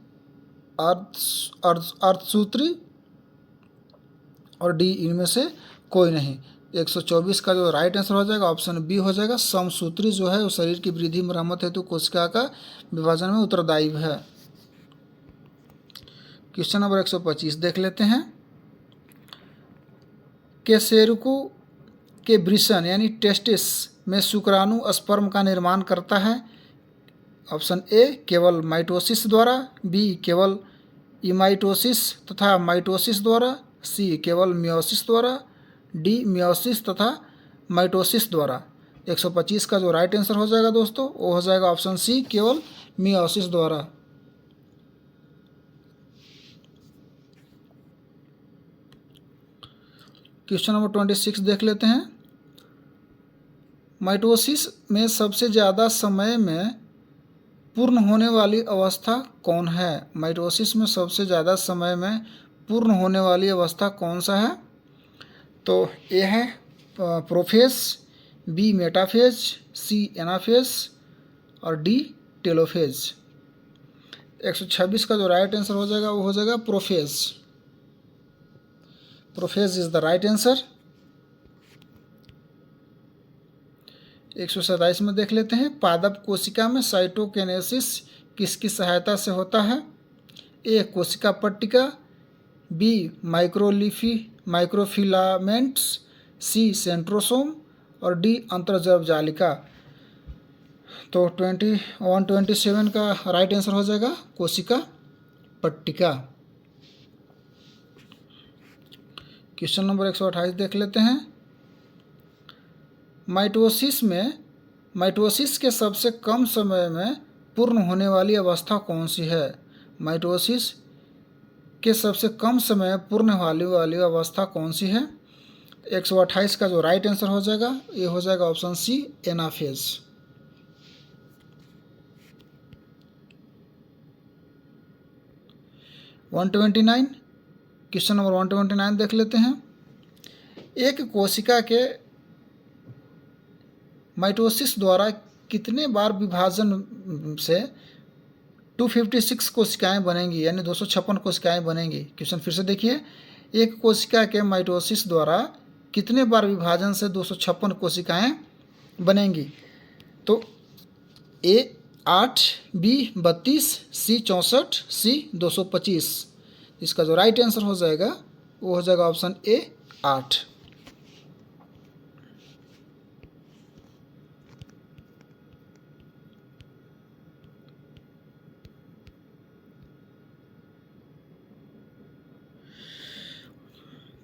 अर्धसूत्री और डी इनमें से कोई नहीं। 124 का जो राइट आंसर हो जाएगा ऑप्शन बी हो जाएगा। समसूत्री जो है वो शरीर की वृद्धि मरम्मत हेतु कोशिका का विभाजन में उत्तरदायी है। क्वेश्चन नंबर 125 देख लेते हैं। केसेरुकु के वृषण यानी टेस्टिस में शुक्राणु स्पर्म का निर्माण करता है। ऑप्शन ए केवल माइटोसिस द्वारा, बी केवल इमाइटोसिस तथा माइटोसिस द्वारा, सी केवल मियोसिस द्वारा, डी मियोसिस तथा माइटोसिस द्वारा। 125 का जो राइट आंसर हो जाएगा दोस्तों वो हो जाएगा ऑप्शन सी केवल मियोसिस द्वारा। क्वेश्चन नंबर 26 देख लेते हैं। माइटोसिस में सबसे ज़्यादा समय में पूर्ण होने वाली अवस्था कौन है? माइटोसिस में सबसे ज़्यादा समय में पूर्ण होने वाली अवस्था कौन सा है? तो ए है प्रोफेज, बी मेटाफेज, सी एनाफेज और डी टेलोफेज। 126 का जो राइट आंसर हो जाएगा वो हो जाएगा prophase. Prophase is the right answer. 127 में देख लेते हैं। पादप कोशिका में साइटोकिनेसिस किसकी सहायता से होता है? ए कोशिका पट्टिका, बी माइक्रोफिलामेंट्स, सी सेंट्रोसोम और डी अंतर्जैवजालिका। तो 127 का राइट आंसर हो जाएगा कोशिका पट्टिका। क्वेश्चन नंबर 128 देख लेते हैं। माइटोसिस के सबसे कम समय में पूर्ण होने वाली अवस्था कौन सी है? माइटोसिस के सबसे कम समय में पूर्ण होने वाली अवस्था कौन सी है? 128 का जो राइट आंसर हो जाएगा ये हो जाएगा option C anaphase. Question number 129 देख लेते हैं। एक कोशिका के माइटोसिस द्वारा कितने बार विभाजन से 256 कोशिकाएं बनेंगी, यानी 256 कोशिकाएं बनेंगी? क्वेश्चन फिर से देखिए। एक कोशिका के माइटोसिस द्वारा कितने बार विभाजन से 256 कोशिकाएं बनेंगी? तो ए 8, बी 32, सी 64, सी 225। इसका जो राइट आंसर हो जाएगा वो हो जाएगा option A 8।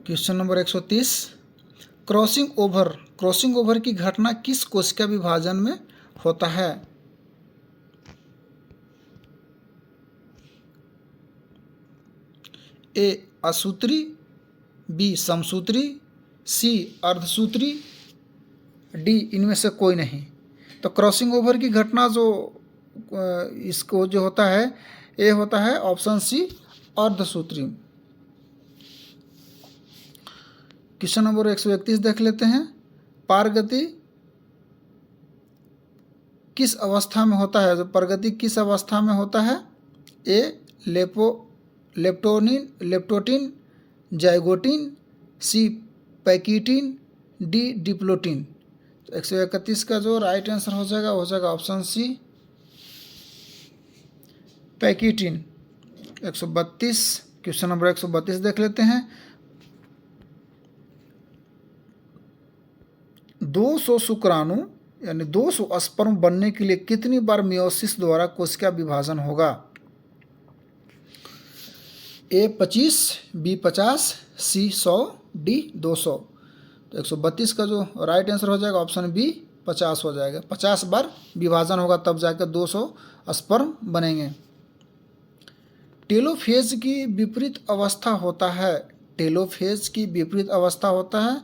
Question number 130। Crossing over की घटना किस कोशिका विभाजन में होता है? ए असूत्री, बी समसूत्री, सी अर्धसूत्री, डी इनमें से कोई नहीं। तो क्रॉसिंग ओवर की घटना जो इसको जो होता है ये होता है ऑप्शन सी अर्धसूत्री। क्वेश्चन नंबर 131 देख लेते हैं। पारगति किस अवस्था में होता है? प्रगति किस अवस्था में होता है? ए लेप्टोटिन, जाइगोटिन, सी पैकिटिन, डी डिप्लोटिन। तो 131 का जो राइट आंसर हो जाएगा ऑप्शन सी पैकिटिन। 132 क्वेश्चन नंबर 132 देख लेते हैं। 200 शुक्राणु यानी 200 स्पर्म बनने के लिए कितनी बार मियोसिस द्वारा कोशिका विभाजन होगा? ए 25, बी 50, सी 100, डी 200। तो 132 का जो राइट आंसर हो जाएगा ऑप्शन बी 50 हो जाएगा। 50 बार विभाजन होगा तब जाकर 200 स्पर्म बनेंगे। टेलोफेज की विपरीत अवस्था होता है। टेलोफेज की विपरीत अवस्था होता है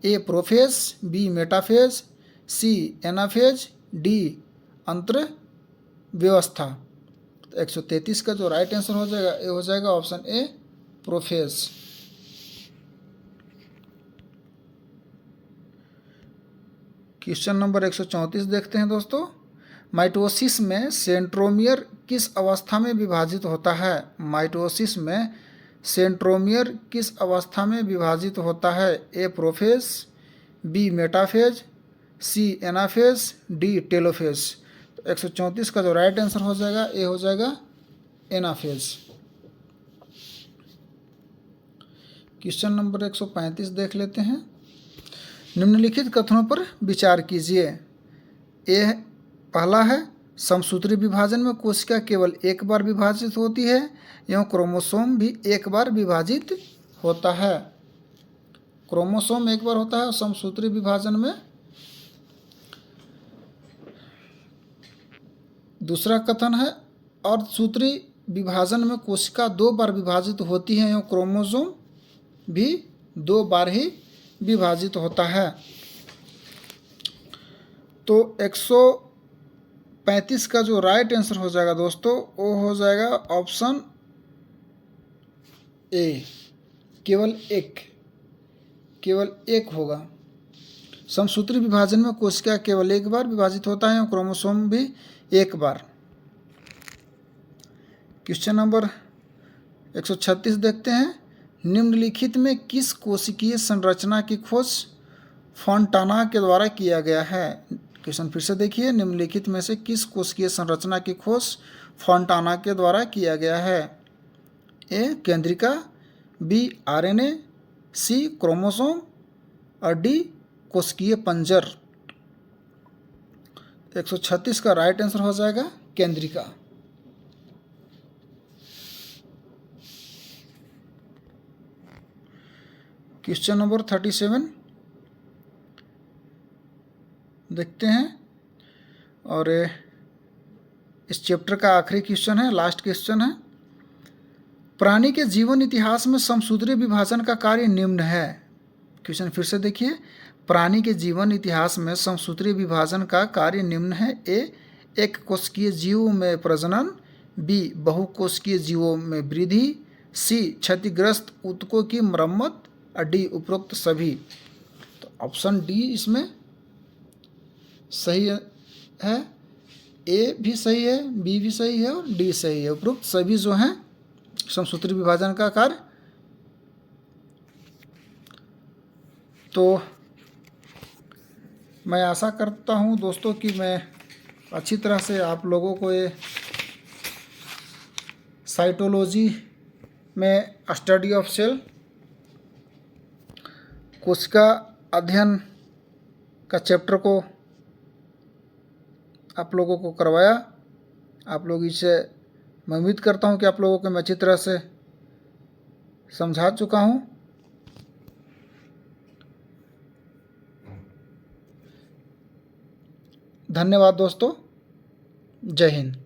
ए प्रोफेज, बी मेटाफेज, सी एनाफेज, डी अंतर व्यवस्था। तो 133 का जो राइट आंसर हो जाएगा ये हो जाएगा option A prophase. Question number 134 देखते हैं दोस्तों। माइटोसिस में सेंट्रोमियर किस अवस्था में विभाजित होता है? माइटोसिस में सेंट्रोमियर किस अवस्था में विभाजित होता है? ए प्रोफेज, बी मेटाफेज, सी एनाफेज, डी टेलोफेज। तो 134 का जो राइट आंसर हो जाएगा ए हो जाएगा एनाफेज। क्वेश्चन नंबर 135 देख लेते हैं। निम्नलिखित कथनों पर विचार कीजिए। ए पहला है समसूत्री विभाजन में कोशिका केवल एक बार विभाजित होती है एवं क्रोमोसोम भी एक बार विभाजित होता है। क्रोमोसोम एक बार होता है और समसूत्री विभाजन में। दूसरा कथन है अर्धसूत्री विभाजन में कोशिका 2 बार विभाजित होती है एवं क्रोमोसोम भी 2 बार ही विभाजित होता है। तो 135 का जो राइट आंसर हो जाएगा दोस्तों वो हो जाएगा ऑप्शन ए, केवल एक होगा। समसूत्री विभाजन में कोशिका केवल एक बार विभाजित होता है और क्रोमोसोम भी एक बार। क्वेश्चन नंबर 136 देखते हैं। निम्नलिखित में किस कोशिकीय संरचना की खोज फॉन्टाना के द्वारा किया गया है? क्वेश्चन फिर से देखिए। निम्नलिखित में से किस कोशिकीय संरचना की खोज फॉन्टाना के द्वारा किया गया है? ए केंद्रिका, बी आरएनए, सी क्रोमोसोम और डी कोशिकीय पंजर। 136 का राइट आंसर हो जाएगा केंद्रिका। क्वेश्चन नंबर 37 देखते हैं और इस चैप्टर का आखिरी क्वेश्चन है, लास्ट क्वेश्चन है। प्राणी के जीवन इतिहास में समसूत्री विभाजन का कार्य निम्न है। क्वेश्चन फिर से देखिए। प्राणी के जीवन इतिहास में समसूत्री विभाजन का कार्य निम्न है। ए एक कोशिकीय जीवों में प्रजनन, बी बहुकोशिकीय जीवों में वृद्धि, सी क्षतिग्रस्त ऊतकों की मरम्मत और डी उपरोक्त सभी। तो ऑप्शन डी इसमें सही है। ए भी सही है, बी भी सही है और डी सही है। उपरोक्त सभी जो हैं समसूत्री विभाजन का कार्य। तो मैं आशा करता हूं दोस्तों कि मैं अच्छी तरह से आप लोगों को ये साइटोलॉजी में स्टडी ऑफ सेल कोशिका अध्ययन का चैप्टर को आप लोगों को करवाया। आप लोग इसे मैं उम्मीद करता हूं कि आप लोगों को मैं अच्छी तरह से समझा चुका हूं। धन्यवाद दोस्तों। जय हिंद।